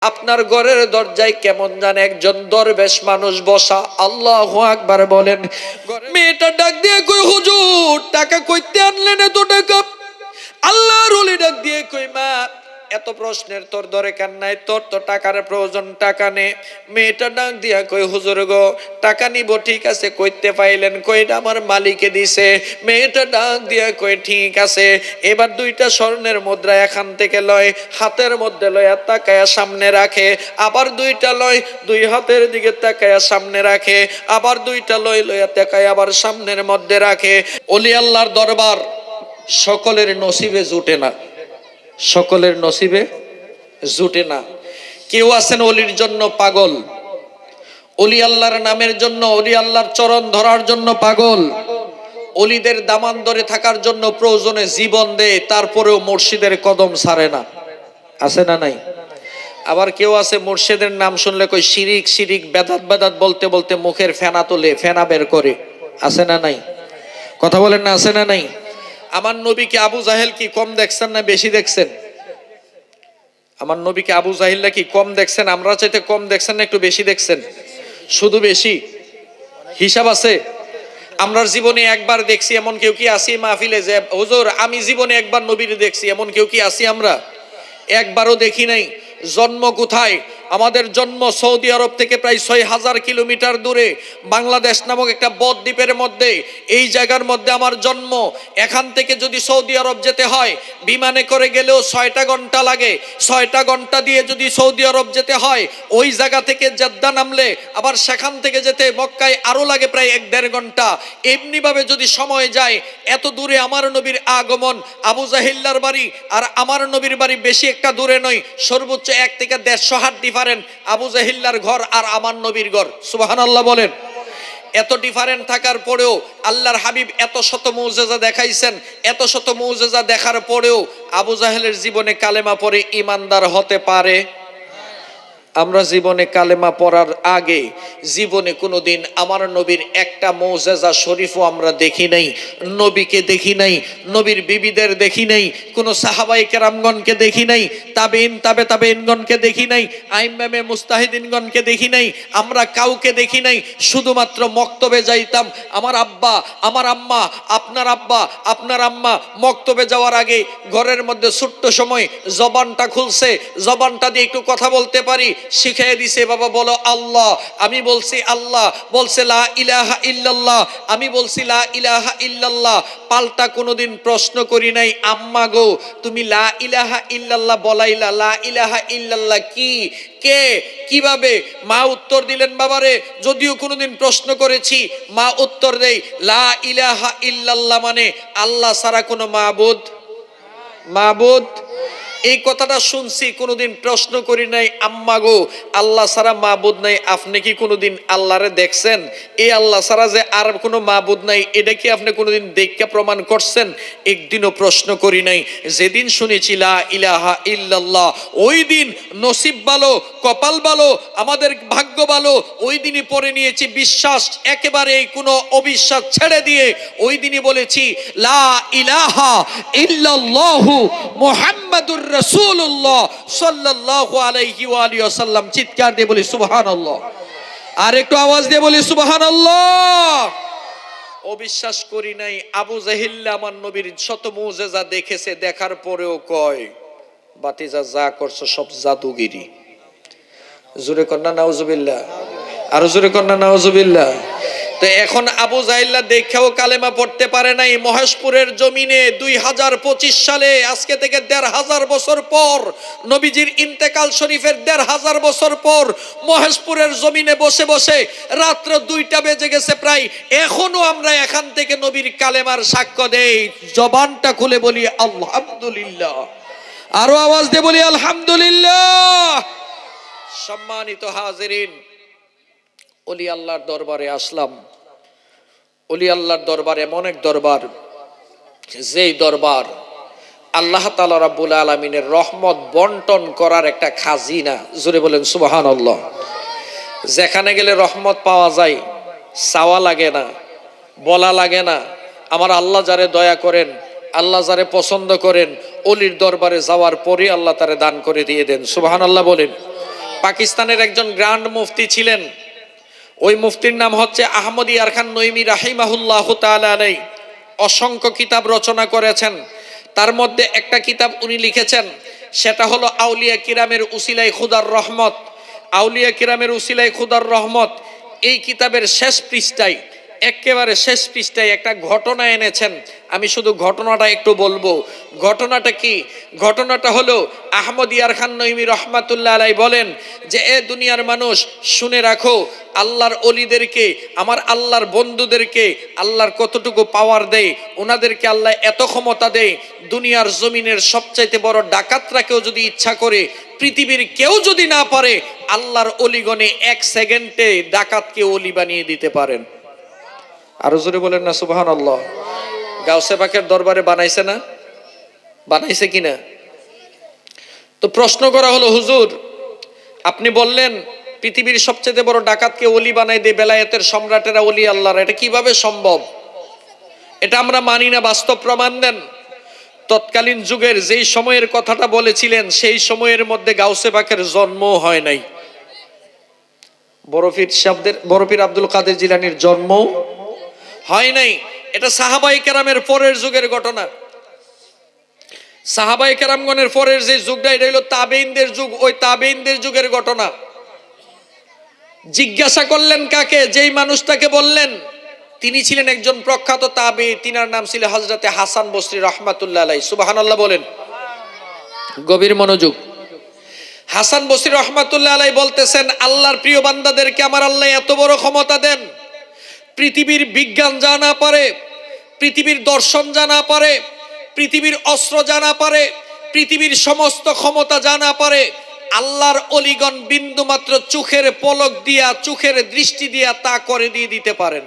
আপনার ঘরের দরজায় কেমন জানে একজন দরবেশ মানুষ বসা। আল্লাহু আকবার বলেন। মেয়েটা ডাক দিয়ে কই, হুজুর টাকা কইতে আনলেন এত টাকা? আল্লাহর ওলি ডাক দিয়ে কই, মা এত প্রশ্নের তোর দরকার নাই, তোর তো টাকার প্রয়োজন, টাকা নে। মেয়েটা ডাক দিয়া কই, হুজুর গো টাকা নিব ঠিক আছে, কইতে পাইলেন? কইটা আমার মালিকে দিছে। মেয়েটা ডাক দিয়া কই, ঠিক আছে এবার দুইটা স্বর্ণের মুদ্রা এখান থেকে লয়, হাতের মধ্যে লয় তাকায়া সামনে রাখে, আবার দুইটা লয় দুই হাতের দিকে তাকায়া সামনে রাখে, আবার দুইটা লয় লয়া তাকায়া আবার সামনের মধ্যে রাখে। ওলি আল্লাহর দরবার সকলের নসিবে জুটে না, সকলের নসিবে জুটে না। কেউ আছেন অলির জন্য পাগল, অলি আল্লাহর নামের জন্য, অলি আল্লাহর চরণ ধরার জন্য পাগল, অলিদের দামান ধরে থাকার জন্য প্রয়োজনে জীবন দেয়, তারপরেও মুর্শিদের কদম ছাড়ে না। আছে না নাই? আবার কেউ আছে মুর্শিদের নাম শুনলে কই শিরিক শিরিক বেদাত বেদাত বলতে বলতে মুখের ফেনা তোলে, ফেনা বের করে। আছে না নাই? কথা বলেন না, আছে না নাই? আমার নবীকে আবু জাহেল কি কম দেখছেন না বেশি দেখছেন? আমার নবীকে আবু জাহিল্লা কি কম দেখছেন? আমরা চাইতে কম দেখছেন না একটু বেশি দেখছেন? শুধু বেশি। হিসাব আছে? আমরার জীবনে একবার দেখছি এমন কেউ কি আসি মাহফিলে যে হুজুর আমি জীবনে একবার নবীর দেখছি, এমন কেউ কি আসি? আমরা একবারও দেখি নাই। জন্ম কোথায়? আমাদের জন্ম সৌদি আরব থেকে প্রায় ৬,০০০ কিলোমিটার দূরে বাংলাদেশ নামক একটা বদ্বীপের মধ্যে। এই জায়গার মধ্যে আমার জন্ম। এখান থেকে যদি সৌদি আরব যেতে হয় বিমানে করে গেলেও ৬টা ঘন্টা লাগে। ৬টা ঘন্টা দিয়ে যদি সৌদি আরব যেতে হয়, ওই জায়গা থেকে জেদ্দা নামলে আবার সেখান থেকে যেতে মক্কায় আরো লাগে প্রায় ১-১.৫ ঘন্টা। এমনিভাবে যদি সময় যায়, এত দূরে আমার নবীর আগমন। আবু জাহিল্লার বাড়ি আর আমার নবীর বাড়ি বেশি একটা দূরে নয়, সর্বোচ্চ ১ থেকে ১৫০ হাত ডিফারেন্ট আবু জাহিল্লার ঘর আর আমার নবীর ঘর। সুবহানাল্লাহ বলেন। এত ডিফারেন্ট থাকার পরেও আল্লাহর হাবিব এত শত মুজিজা দেখাইছেন, এত শত মুজিজা দেখার পরেও আবু জাহেলের জীবনে কালেমা পড়ে ঈমানদার হতে পারে? আমরা জীবনে কালেমা পড়ার আগে জীবনে কোনোদিন আমার নবীর একটা মুজিজা শরীফও আমরা দেখি নাই, নবীকে দেখি নাই, নবীর বিবিদের দেখি নাই, কোনো সাহাবায়ে কেরামগণকে দেখি নাই, তাবেইন তাবে তাবেইনগণকে দেখি নাই, আইম্মামে মুস্তাহিদিনগণকে দেখি নাই, আমরা কাউকে দেখি নাই। শুধুমাত্র মক্তবে যাইতাম। আমার আব্বা আমার আম্মা, আপনার আব্বা আপনার আম্মা মক্তবে যাওয়ার আগে ঘরের মধ্যে ছোট্ট সময় জবানটা খুলছে, জবানটা দিয়ে একটু কথা বলতে পারি, শিখিয়ে দিছে, বাবা বলো আল্লাহ, আমি বলছি আল্লাহ, বলছে লা ইলাহা ইল্লাল্লাহ, আমি বলছি লা ইলাহা ইল্লাল্লাহ। পাল্টা কোনোদিন প্রশ্ন করি নাই, আম্মা গো তুমি লা ইলাহা ইল্লাল্লাহ বলাইলা, লা ইলাহা ইল্লাল্লাহ কি, কে, কিভাবে? মা উত্তর দিলেন, বাবারে যদিও কোনোদিন প্রশ্ন করেছি মা উত্তর দেই লা ইলাহা ইল্লাল্লাহ মানে আল্লাহ ছাড়া কোনো মাবুদ, মাবুদ। এই কথাটা শুনছি, কোনোদিন প্রশ্ন করি নাই, আম্মা গো আল্লাহ ছাড়া মাবুদ নাই, আপনি কি কোনোদিন আল্লাহরে দেখছেন? এই আল্লাহ ছাড়া যে আর কোনো মাবুদ নাই, এটা কি আপনি কোনোদিন দেখে প্রমাণ করছেন? একদিনও প্রশ্ন করি নাই। যেদিন শুনেছি লা ইলাহা ইল্লাল্লাহ, ওই দিন নসিব ভালো, কপাল ভালো, আমাদের ভাগ্য ভালো, ওই দিনই পড়ে নিয়েছি বিশ্বাস, একেবারে কোনো অবিশ্বাস ছেড়ে দিয়ে ওই দিনই বলেছি লা ইলাহা ইল্লাল্লাহু মুহাম্মাদুর রাসূলুল্লাহ সাল্লাল্লাহু আলাইহি ওয়া আলিহি ওয়াসাল্লাম। চিৎকার দিয়ে বলি সুবহানাল্লাহ। আর একটু আওয়াজ দিয়ে বলি সুবহানাল্লাহ। অবিশ্বাস করি নাই। আবু জাহিল্লা আমার নবীর শত মুজিজা দেখেছে, দেখার পরেও কয় বাতিজা যা করছো সব জাদুগিরি। জোরে কন্না নাউজুবিল্লাহ, আর জোরে কন্না নাউজুবিল্লাহ। তো এখন আবু জাহিল্লা দেখেও কালেমা পড়তে পারে নাই। মহেশপুরের জমিনে 2025 সালে, আজকে থেকে ১৫০০ বছর পর, নবীজির ইন্তেকাল শরীফের ১৫০০ বছর পর, মহেশপুরের জমিনে বসে বসে রাত্র 2টা বেজে গেছে প্রায়, এখনো আমরা এখান থেকে নবীর কালেমার সাক্ষ্য দেই। জবানটা খুলে বলি আলহামদুলিল্লাহ, আরো আওয়াজ দিয়ে বলি আলহামদুলিল্লাহ। সম্মানিত হাজিরিন, ওলি আল্লাহর দরবারে আসলাম। ওলি আল্লাহর দরবার এমন এক দরবার, যেই দরবার আল্লাহ তাআলা রাব্বুল আলামিনের রহমত বন্টন করার একটা খাজিনা। জোরে বলেন সুবহানাল্লাহ। যেখানে গেলে রহমত পাওয়া যায়, চাওয়া লাগে না, বলা লাগে না। আমার আল্লাহ যারে দয়া করেন, আল্লাহ যারে পছন্দ করেন, ওলির দরবারে যাওয়ার পরে আল্লাহ তারে দান করে দিয়ে দেন। সুবহানাল্লাহ বলেন। পাকিস্তানের একজন গ্র্যান্ড মুফতি ছিলেন। ওই মুফতির নাম হচ্ছে আহমদ ইয়ার খান নঈমী রাহিমাহুল্লাহু তাআলা আলাইহি। অসংখ্য কিতাব রচনা করেছেন। তার মধ্যে একটা কিতাব উনি লিখেছেন, সেটা হলো আউলিয়া কিরামের উসিলায় খুদার রহমত। আউলিয়া কিরামের উসিলায় খুদার রহমত এই কিতাবের শেষ পৃষ্ঠায়, একেবারে শেষ পৃষ্ঠায় একটা ঘটনা এনেছেন। আমি শুধু ঘটনাটা একটু বলবো। ঘটনাটা কি? ঘটনাটা হলো আহমদ ইয়ার খান নঈমী রহমাতুল্লাহ আলাইহি বলেন যে, এ দুনিয়ার মানুষ শুনে রাখো, আল্লাহর অলিদেরকে, আমার আল্লাহর বন্ধুদেরকে আল্লাহর কতটুকু পাওয়ার দেয়, ওনাদেরকে আল্লাহ এত ক্ষমতা দেয়, দুনিয়ার জমিনের সবচাইতে বড় ডাকাতরাকেও যদি ইচ্ছা করে, পৃথিবীর কেউ যদি না পারে, আল্লাহর অলিগণে 1 সেকেন্ডে ডাকাতকে অলি বানিয়ে দিতে পারেন। আরো জোরে বলেন না সুবহানাল্লাহ। গাউসে পাকের দরবারে বানাইছে না? বানাইছে কিনা? তো প্রশ্ন করা হলো, হুজুর আপনি বললেন পৃথিবীর সবচেয়ে বড় ডাকাতকে ওলি বানাই দিয়ে বেলায়েতের সম্রাটেরা ওলি আল্লাহর, এটা কিভাবে সম্ভব? এটা আমরা মানি না, বাস্তব প্রমাণ দেন। তৎকালীন যুগের যেই সময়ের কথাটা বলেছিলেন, সেই সময়ের মধ্যে গাউসে পাকের জন্ম হয় নাই। বড় পীর আব্দুল কাদের জিলানীর জন্ম হয় নাই। এটা সাহাবায়ে কেরামের পরের যুগের ঘটনা। সাহাবায়ে কেরামগণের পরের যে যুগটা, এটা হলো তাবেঈনদের যুগ। ওই তাবেঈনদের যুগের ঘটনা। জিজ্ঞাসা করলেন কাকে? যেই মানুষটাকে বললেন তিনি ছিলেন একজন প্রখ্যাত তাবেঈ, তিনার নাম ছিল হযরতে হাসান বসরি রাহমাতুল্লাহ আলাইহি। সুবহানাল্লাহ বলেন। গভীর মনোযোগ। হাসান বসরি রাহমাতুল্লাহ আলাইহি বলতেছেন, আল্লাহর প্রিয় বান্দাদেরকে আমার আল্লাহ এত বড় ক্ষমতা দেন, পৃথিবীর বিজ্ঞান জানা পারে, পৃথিবীর দর্শন জানা পারে, পৃথিবীর অস্ত্র জানা পারে, পৃথিবীর সমস্ত ক্ষমতা জানা পারে, আল্লাহর অলিগণ বিন্দু মাত্র চোখের পলক দিয়া, চোখের দৃষ্টি দিয়া তা করে দিয়ে দিতে পারেন।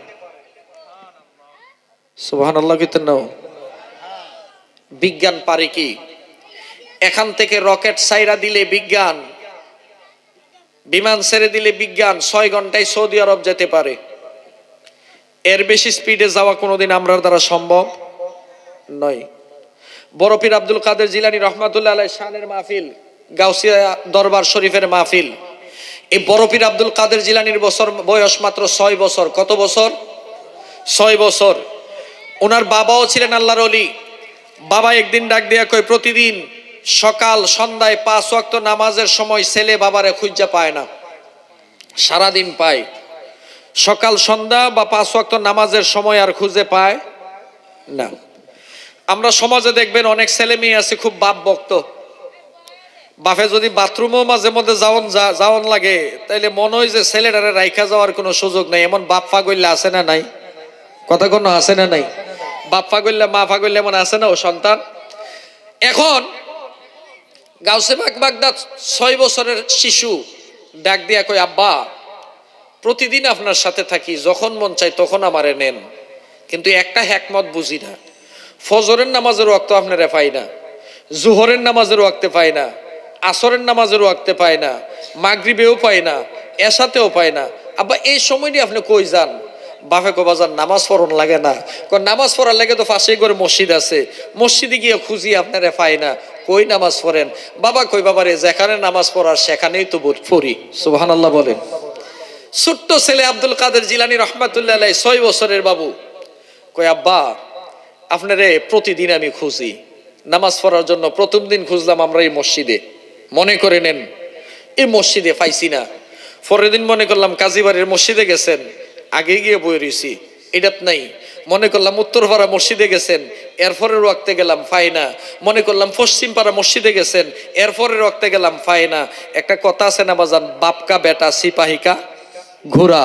সুবহানাল্লাহ কইতেন না? বিজ্ঞান পারে কি? এখান থেকে রকেট ছাইরা দিলে বিজ্ঞান, বিমান ছেড়ে দিলে বিজ্ঞান 6 ঘন্টায় সৌদি আরব যেতে পারে। এর বেশি স্পিডে যাওয়া কোনোদিন আমরার দ্বারা সম্ভব নয়। বড় পীর আব্দুল কাদের জিলানী রহমাতুল্লাহ আলাইহি শানের মাহফিল, গাউসিয়া দরবার শরীফের মাহফিল। এই বড় পীর আব্দুল কাদের জিলানীর বয়স মাত্র 6 বছর। কত বছর? 6 বছর। ওনার বাবাও ছিলেন আল্লাহর ওলি। বাবা একদিন ডাক দিয়া কয়, প্রতিদিন সকাল সন্ধ্যায় 5 ওয়াক্ত নামাজের সময় ছেলে বাবারে খুঁজা পায় না, সারাদিন পায়। সকাল সন্ধ্যা বা 5 ওয়াক্ত নামাজের সময় আর খুঁজে পায় না। আমরা সমাজে দেখবেন অনেক ছেলে মেয়ে আছে খুব বাপ ভক্ত। বাপে যদি বাথরুমও মাঝে মধ্যে যাওয়ান লাগে, তাইলে মনে হয় যে ছেলেটারে রাইখা যাওয়ার কোনো সুযোগ নাই। এমন বাপ ফাগল্লা আছে না নাই? কথা কোনো আছে না নাই? বাপ ফাগল্লা মা ফাগল্লা এমন আছে না ও সন্তান? এখন গাউসে পাক বাগদাদ 6 বছরের শিশু ডাক দিয়া কই, আব্বা প্রতিদিন আপনার সাথে থাকি, যখন মন চাই তখন আমারে নেন, কিন্তু একটা হিকমত বুঝি না। ফজরের নামাজের ওয়াক্ত আপনারে পাই না, জোহরের নামাজের ওয়াক্তে পাই না, আসরের নামাজের ওয়াক্তে পাই না, মাগরিবেও পাই না, এশাতেও পাই না। আব্বা এই সময়টি আপনি কই যান? বাপে কো, বাজার নামাজ পড়ন লাগে না? নামাজ পড়ার লাগে তো পাশেই করে মসজিদ আছে, মসজিদে গিয়ে খুঁজি আপনারে পাই না। কই নামাজ পড়েন? বাবা কই, বাবারে যেখানে নামাজ পড়ার সেখানেই তো পড়ি। সুবহানাল্লাহ বলেন। ছোট্ট ছেলে আব্দুল কাদের জিলানী রহমাতুল্লাহ আলাইহি 6 বছরের বাবু কই, আব্বা আপনারে প্রতিদিন আমি খুঁজি নামাজ পড়ার জন্য। প্রথম দিন খুঁজলাম আমরা এই মসজিদে, মনে করে নেন এই মসজিদে পাইছি না। পরের দিন মনে করলাম কাজীবাড়ির মসজিদে গেছেন, আগে গিয়ে বই রইছি, এটাত নাই। মনে করলাম উত্তরপাড়া মসজিদে গেছেন, এরপরের ওয়াক্তে গেলাম পাই না। মনে করলাম পশ্চিম পাড়া মসজিদে গেছেন, এরপরের ওয়াক্তে গেলাম পাই না। একটা কথা আছে না বাজান, বাপকা বেটা সিপাহিকা ঘোড়া,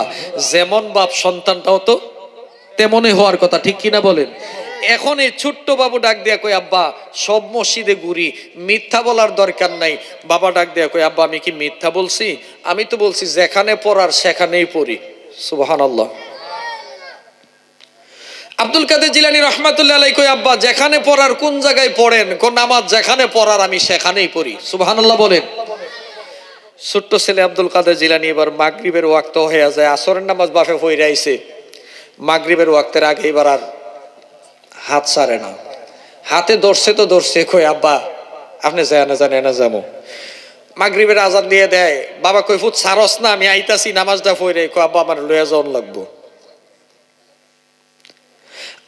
যেমন বাপ সন্তানটাও তো তেমনই হওয়ার কথা, ঠিক কিনা বলেন? এখন এই ছোট্ট বাবু ডাক দিয়া কই, আব্বা সব মসজিদে ঘুরি, মিথ্যা বলার দরকার নাই। বাবা ডাক দিয়া কই, আব্বা আমি কি মিথ্যা বলছি? আমি তো বলছি যেখানে পড়ার সেখানেই পড়ি। সুবহানাল্লাহ। আব্দুল কাদের জিলানী রহমাতুল্লাহ আলাইহি কই, আব্বা যেখানে পড়ার কোন জায়গায় পড়েন? কোন নামাজ যেখানে পড়ার আমি সেখানেই পড়ি। সুবহানাল্লাহ বলেন। ছোট্ট ছেলে আব্দুল কাদের জিলানী এবার মাগরিবের ওয়াক্ত হয়ে যায়, আসরের নামাজ বাপে পড়ে আইছে, মাগরিবের ওয়াক্তের আগে এবার আর হাত ছাড়ে না। হাতে ধরছে তো ধরছে, কই আব্বা আপনি যায় না জানে না যাবো। মাগরিবের আজান দিয়ে দেয়, বাবা কই ফুট সারস না, আমি আইতাছি নামাজটা পড়ে। কই আব্বা আমার লইয়া যাওয়ান লাগবো।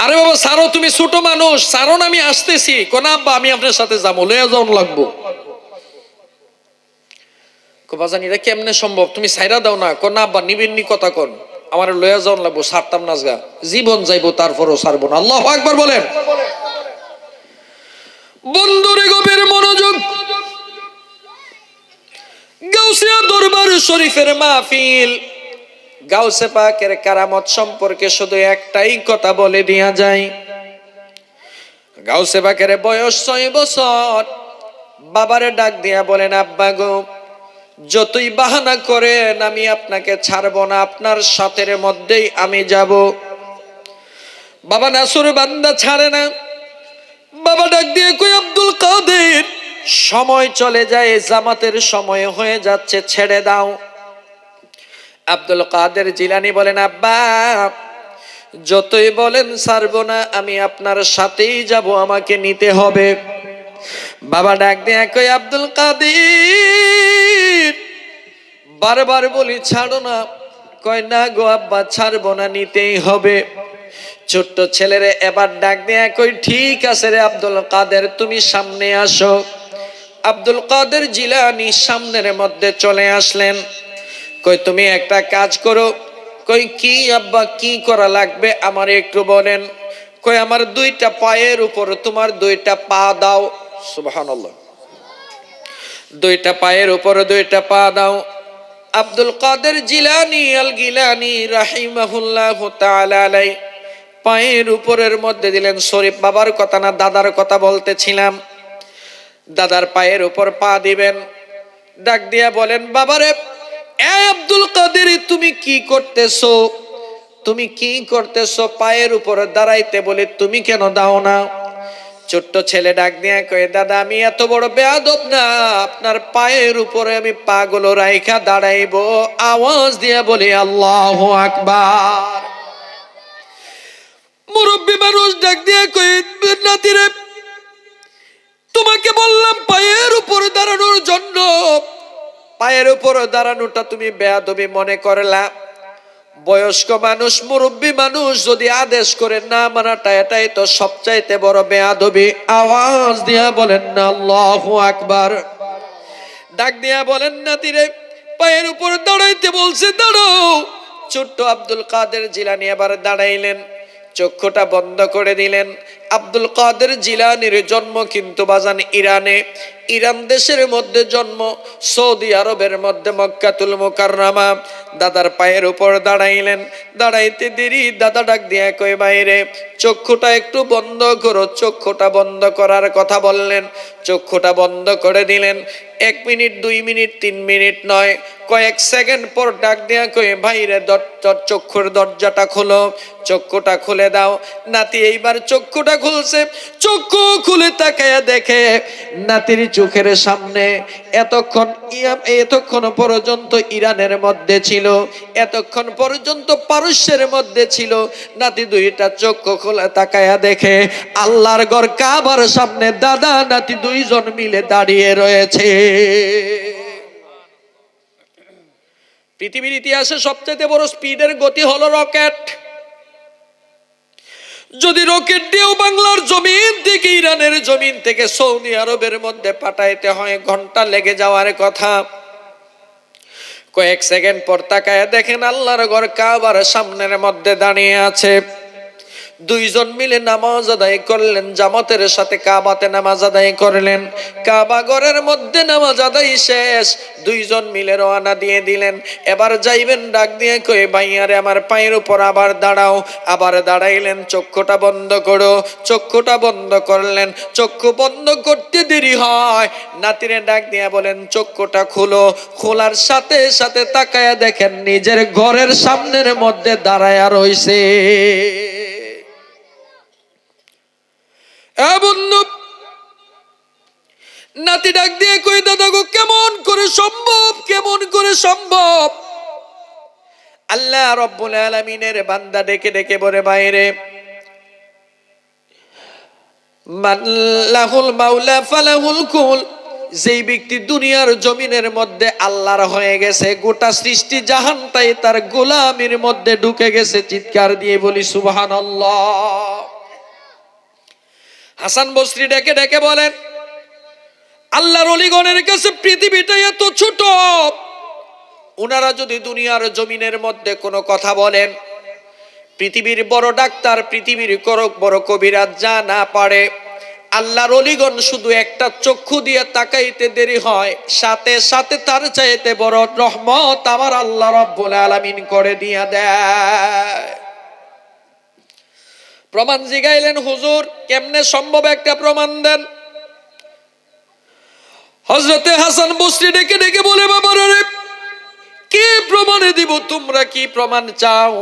আরে বাবা সারো, তুমি ছোট মানুষ, সারো না, আমি আসতেছি। কোন আব্বা আমি আপনার সাথে যাবো, লইয়া যাওয়ান লাগবো। বাজান এটা কেমনে সম্ভব, তুমি সাইরা দাও না। কোন আব্বা নিবেননি কথা কোন, আমার লইয়া যাওয়ান লাগবো, সারতাম না গা, জীবন যাইবো তারপরও সারবো না। আল্লাহু আকবার বলেন। বন্ধুরে গভীর মনোযোগ, গাউসিয়া দরবার শরীফের মাহফিল, গাউসে পাকের কারামত সম্পর্কে শুধু একটাই কথা বলে দেয়া যায়। গাউসে পাকের বয়স 6 বছর। বাবারে ডাক দিয়া বলেন, আব্বা গো, যতই বাহানা করেন আমি আপনাকে ছাড়বো না, আপনার সাথের মধ্যেই আমি যাব। বাবা নাসুর বান্দা ছাড়ে না। বাবা ডাক দিয়ে কই, আব্দুল কাদের, সময় চলে যায়, জামাতের সময় হয়ে যাচ্ছে, ছেড়ে দাও। আব্দুল কাদের জিলানী বলেন, আব্বা যতই বলেন ছাড়বো না, আমি আপনার সাথেই যাব, আমাকে নিতে হবে। বাবা ডাক দিয়ে কই, আব্দুল কাদের, বারবার বলি ছাড়ো না। কয় না গো আব্বা, ছাড়বো না, নিতেই হবে। ছোট্ট ছেলেরে এবার ডাক দিয়ে কই, ঠিক আছে রে আব্দুল কাদের, তুমি সামনে আসো। আব্দুল কাদের জিলানী সামনের মধ্যে চলে আসলেন। কই তুমি একটা কাজ করো। কই কি আব্বা, কি করা লাগবে আমার একটু বলেন। কই আমার 2টা পায়ের উপর তোমার 2টা পা দাও। সুবহানাল্লাহ। 2টা পায়ের উপর 2টা পা দাও। আব্দুল কাদের জিলানী আল গিলানী রাহিমাহুল্লাহু তাআলা আলাই পায়ের উপরের মধ্যে দিলেন। শরীফ বাবার কথা না, দাদার কথা বলতেছিলাম। দাদার পায়ের উপর পা দিবেন। ডাক দিয়া বলেন, বাবারে, এ আব্দুল কাদের, তুমি কি করতেছো? তুমি কি করতেছো? পায়ের উপরে দাঁড়াইতে বলে তুমি কেন দাও না? ছোট্ট ছেলে ডাক দিয়া কয়ে, দাদা আমি এত বড় বেয়াদব না, আপনার পায়ের উপরে আমি পাগুলো রাইখা দাঁড়াইবো। আওয়াজ দিয়া বলে আল্লাহু আকবার। মুরব্বী মানুষ ডাক দিয়া কয়ে, নাতিরে, তোমাকে বললাম পায়ের উপর দাঁড়ানোর জন্য, পায়ের উপর দাঁড়ানোটা তুমি বেয়াদবি মনে করলা। বয়স্ক মানুষ, মুরব্বী মানুষ যদি আদেশ করে না মানাটা, এটাই তো সবচাইতে বড় বেয়াদবি। আওয়াজ দিয়া বলেন না আল্লাহু আকবার। ডাক দিয়া বলেন, নাতিরে, পায়ের উপর দাঁড়াইতে বলছে, দাঁড়াও। ছোট্ট আব্দুল কাদের জিলানী আবার দাঁড়াইলেন, চক্ষুটা বন্ধ করে দিলেন। আব্দুল কাদের জিলানীর জন্ম কিন্তু বাজান ইরানে। ইরান দেশের মধ্যে জন্ম, সৌদি আরবের মধ্যে মক্কাতুল মুকাররমা। দাদার পায়ের উপর দাঁড়াইলেন। দাঁড়াইতে দেরি, দাদা ডাক দিয়ে কই, বাইরে চক্ষুটা একটু বন্ধ করো। চক্ষুটা বন্ধ করার কথা বললেন, চক্ষুটা বন্ধ করে দিলেন। 1 মিনিট, 2 মিনিট, 3 মিনিট নয়, কয়েক সেকেন্ড পর ডাক দিয়া কই, ভাইরে চক্ষুর দরজাটা খোলো, চক্ষুটা খুলে দাও। নাতি এইবার চক্ষুটা খুলছে। চক্ষু খুলে তাকায়া দেখে নাতির চোখের সামনে এতক্ষণ পর্যন্ত ইরানের মধ্যে ছিল, এতক্ষণ পর্যন্ত পারস্যের মধ্যে ছিল। নাতি 2টা চক্ষু খুলে তাকায়া দেখে আল্লাহর ঘর কাবার সামনে দাদা নাতি 2 জন মিলে দাঁড়িয়ে রয়েছে। পৃথিবীর ইতিহাসে সবচেয়ে বড় স্পিডের গতি হলো রকেট। যদি রকেট দিয়েও বাংলার জমিন থেকে, ইরানের জমিন থেকে সৌদি আরবের মধ্যে পাঠাইতে হয়, ঘন্টা লেগে যাওয়ার কথা। কয়েক সেকেন্ড পর তাকায় দেখেন আল্লাহর ঘর কাবার সামনের মধ্যে দাঁড়িয়ে আছে। 2 জন মিলে নামাজ আদায় করলেন, জামাতের সাথে কাবাতে নামাজ আদায় করলেন। কাবা ঘরের মধ্যে নামাজ আদায় শেষ, 2 জন মিলে রওনা দিয়ে দিলেন। এবার যাইবেন, ডাক দিয়ে কই, ভাইয়ারে আমার পায়ের উপর আবার দাঁড়াও। আবার দাঁড়াইলেন, চক্ষুটা বন্ধ করো। চক্ষুটা বন্ধ করলেন। চক্ষু বন্ধ করতে দেরি হয়, নাতিরে ডাক দিয়ে বলেন, চক্ষুটা খুলো। খোলার সাথে সাথে তাকায়া দেখেন নিজের ঘরের সামনের মধ্যে দাঁড়ায়া রইছে। বন্ধু, নাতি ডাক দিয়ে কই, দাদা গো, কেমন করে সম্ভব, কেমন করে সম্ভব? আল্লাহ রব্বুল আলামিনের বান্দা ডেকে ডেকে বলে, বাইরে মাল্লাহুল মাওলা ফালাহুল কুল, যেই ব্যক্তি দুনিয়ার জমিনের মধ্যে আল্লাহর হয়ে গেছে, গোটা সৃষ্টি জাহানটাই তার গোলামির মধ্যে ঢুকে গেছে। চিৎকার দিয়ে বলি সুবহানাল্লাহ। হাসান বসরি ডেকে ডেকে বলেন, আল্লাহর ওলিগণের কাছে পৃথিবীটা এত ছোট, ওনারা যদি দুনিয়ার জমিনের মধ্যে কোনো কথা বলেন, পৃথিবীর বড় ডাক্তার, পৃথিবীর বড় কবিরাজ যা না পারে, আল্লাহর ওলিগণ শুধু একটা চক্ষু দিয়ে তাকাইতে দেরি হয়, সাথে সাথে তার চাইতে বড় রহমত আমার আল্লাহ রাব্বুল আলামিন করে দিয়া দেয়। প্রমাণ জিগাইলেন, হুজুর কেমনে সম্ভব, একটা প্রমাণ দেন। হযরতে হাসান বসরি ডেকে ডেকে বলে, বাবারা রে, কি প্রমাণে দিব, তোমরা কি প্রমাণ চাও?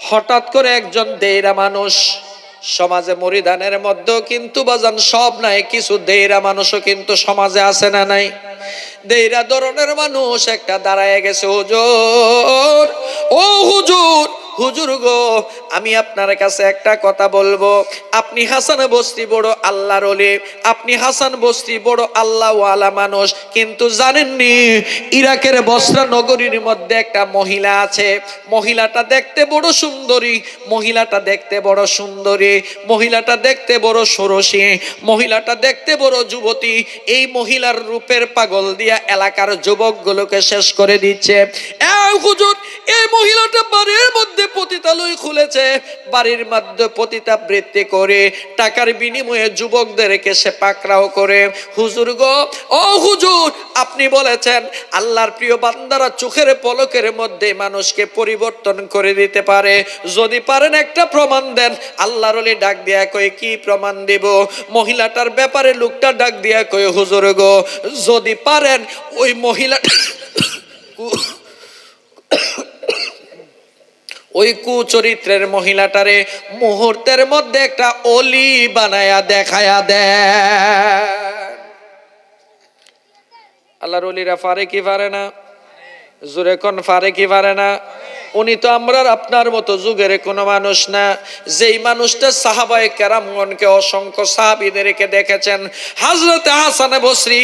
হঠাৎ করে একজন দেইরা মানুষ, সমাজে মরিদানের মধ্যেও কিন্তু বাজান সব নাই, কিছু দেইরা মানুষও কিন্তু সমাজে আছে না নাই? দেইরা ধরনের মানুষ একটা দাঁড়ায় গেছে, হুজুর, ও হুজুর, হুজুর গো, আমি আপনার কাছে একটা কথা বলবো। আপনি হাসান বসরি বড় আল্লাহর ওলি, আপনি হাসান বসরি বড় আল্লাহওয়ালা মানুষ, কিন্তু জানেননি ইরাকের বসরা নগরীর মধ্যে একটা মহিলা আছে, মহিলাটা দেখতে বড় সুন্দরী, মহিলাটা দেখতে বড় সুন্দরী, মহিলাটা দেখতে বড় ষোড়শী, মহিলাটা দেখতে বড় যুবতী। এই মহিলার রূপের পাগল দিয়া এলাকার যুবকগুলোকে শেষ করে দিচ্ছে। হুজুর, এই মহিলাটা বাড়ির মধ্যে পতিতালয় খুলেছে, বাড়ির মধ্যে পতিতাবৃত্তি করে টাকার বিনিময়ে যুবকদেরকে সে পাকড়াও করে। হুজুর গো, ও হুজুর, আপনি বলেছেন আল্লাহর প্রিয় বান্দারা চোখের পলকের মধ্যে মানুষকে পরিবর্তন করে দিতে পারে, যদি পারেন একটা প্রমাণ দেন। আল্লাহর ওলি ডাক দিয়া কই, কি প্রমাণ দিব? মহিলাটার ব্যাপারে লোকটা ডাক দিয়া কই, হুজুর গো, যদি পারেন ওই মহিলা ওই কুচরিত্রের মহিলাটারে মুহূর্তের মধ্যে একটা অলি বানায়া দেখায়া দেন। আল্লাহর ওলিরা পারে কি পারে না? জোরে কোন পারে কি পারে না? উনি তো আমরা আপনার মতো যুগের কোনো মানুষ না, যেই মানুষটা সাহাবায়ে কেরামগণকে, অসংখ্য সাহাবীদেরকে দেখেছেন। হযরত হাসান বসরি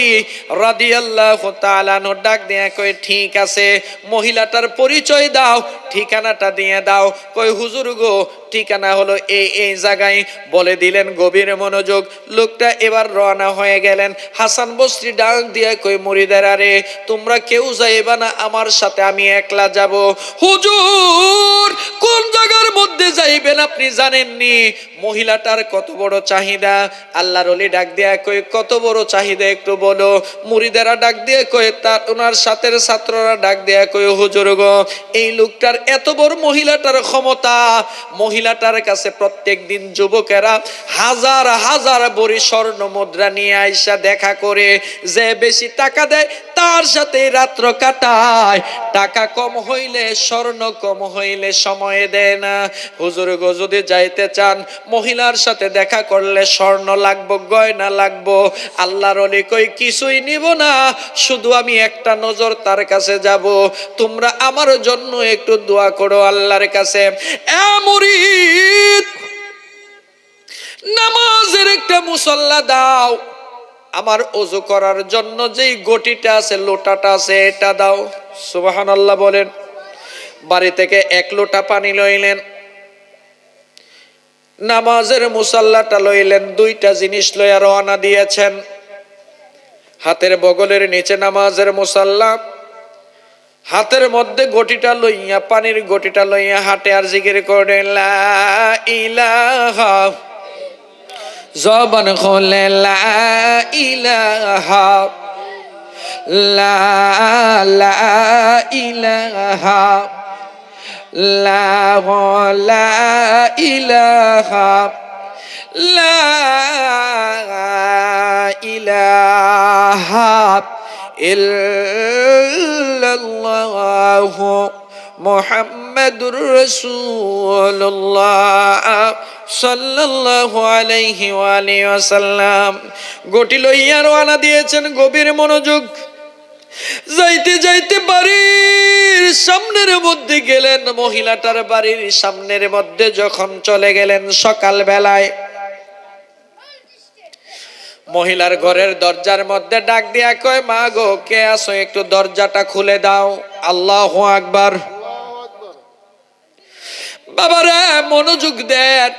রাদিয়াল্লাহু তাআলা আনহু ডাক দিয়ে কই, ঠিক আছে, মহিলাটার পরিচয় দাও, ঠিকানাটা দিয়ে দাও। কই, হুজুর গো, ঠিকানা হলো এই এই জায়গায়। বলে দিলেন, গভীর মনোযোগ। লোকটা এবার রওনা হয়ে গেলেন। হাসান বসরি ডাক দিয়ে কই, মুরিদেরা রে, তোমরা কেউ যাইবা না আমার সাথে, আমি একলা যাব। হুজুর, কোন জায়গার মধ্যে যাইবেন আপনি জানেননি? মহিলাটার কত বড় চাহিদা। আল্লাহর ওলি ডাক দিয়া কই, কত বড় চাহিদা একটু বলো। মুরিদেরা ডাক দিয়ে কই, তার ওনার সাথের ছাত্ররা ডাক দিয়া কই, হুজুর গো, এই লোকটার এত বড় মহিলাটার ক্ষমতা, মহিলাটার কাছে প্রত্যেক দিন যুবকেরা হাজার হাজার ভরি স্বর্ণ মুদ্রা নিয়ে আইসা দেখা করে, যে বেশি টাকা দেয় তার সাথে রাত্র কাটায়, টাকা কম হইলে, স্বর্ণ কম হইলে সময় দেয় না। হুজুর গো, যদি যাইতে চান, মহিলার সাথে দেখা করলে স্বর্ণ লাগবো, গয়না লাগবো। আল্লাহর ওলি কই, কিছুই নিব না, শুধু আমি একটা নজর তার কাছে যাব। তোমরা আমার জন্য একটু দোয়া করো আল্লাহর কাছে। এ মুরিদ, নামাজের একটা মুসল্লা দাও, আমার ওযু করার জন্য যেই গটিটা আছে, লোটাটা আছে, এটা দাও। সুবহানাল্লাহ বলেন। বাড়ি থেকে 1 লোটা পানি লইলেন, নামাজের মুসাল্লাটা লইলেন, 2টা জিনিস লইয়া রওনা দিয়েছেন। হাতের বগলের নিচে নামাজের মুসাল্লা, হাতের মধ্যে গটিটা লইয়া, পানির গটিটা লইয়া হাঁটে আর জিকির করে, লা ইলাহা, জবান খুলে লা ইলাহা, লা লা ইলাহা, লা লা ইলাহা, লা ইলাহা ইল্লাল্লাহু মুহাম্মাদুর রাসূলুল্লাহ সাল্লাল্লাহু আলাইহি ওয়া আলিহি ওয়াসাল্লাম। গটি লইয়া রওনা দিয়েছেন, গভীর মনোযোগ। যাইতে যাইতে বাড়ির সামনের মধ্যে গেলেন। মহিলাটার বাড়ির সামনের মধ্যে যখন চলে গেলেন, সকাল বেলায় মহিলার ঘরের দরজার মধ্যে ডাক দিয়া কয়, মা গো কে আছো, একটু দরজাটা খুলে দাও। আল্লাহু আকবার। বাবারা মনোযোগ দেন,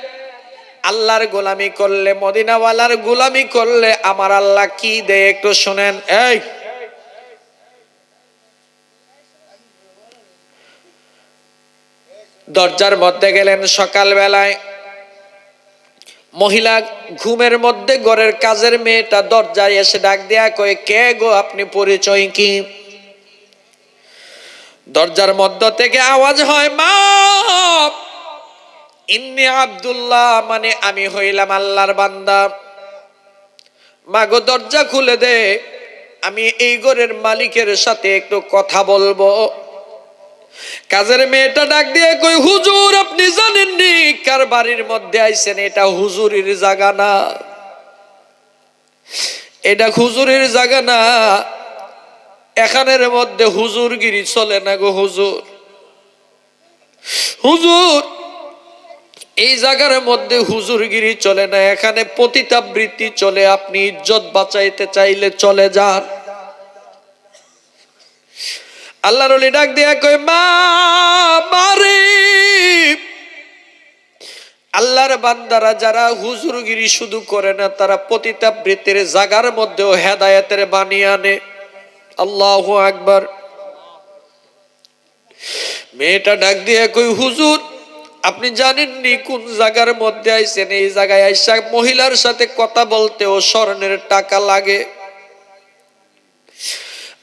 আল্লাহর গোলামি করলে, মদিনাওয়ালার গোলামি করলে আমার আল্লাহ কি দেয় একটু শুনেন। এই দরজার মধ্যে গেলেন সকাল বেলায়, মহিলা ঘুমের মধ্যে ঘরের কাজের মেয়েটা দরজায় এসে ডাক দেয়া কয়, কে গো আপনি, পরিচয় কি? দরজার মধ্য থেকে আওয়াজ হয়, মা ইন্নী আব্দুল্লাহ, মানে আমি হইলাম আল্লাহর বান্দা। মা গো দরজা খুলে দে, আমি এই ঘরের মালিকের সাথে একটু কথা বলবো। কাজের মেয়েটা ডাক দিয়ে কই, হুজুর আপনি জানেননি কার বাড়ির মধ্যে আইছেন? এটা হুজুরের জায়গা না, এটা হুজুরের জায়গা না, এখানের মধ্যে হুজুরগিরি চলে না গো হুজুর। হুজুর এই জায়গার মধ্যে হুজুরগিরি চলে না, এখানে পতিতাবৃত্তি চলে, আপনি ইজ্জত বাঁচাইতে চাইলে চলে যান। আল্লাহর ওলি ডাক দিয়া কই, মা মারে, আল্লাহর বান্দারা যারা হুজুরগিরি শুধু করে না, তারা পতিতাবৃত্তির জায়গার মধ্যেও হেদায়েতের বাণী আনে। আল্লাহু আকবার। মেয়েটা ডাক দিয়া কই, হুজুর আপনি জানেননি কোন জায়গার মধ্যে আইছেন? এই জায়গায় আইসা মহিলার সাথে কথা বলতেও স্বর্ণের টাকা লাগে।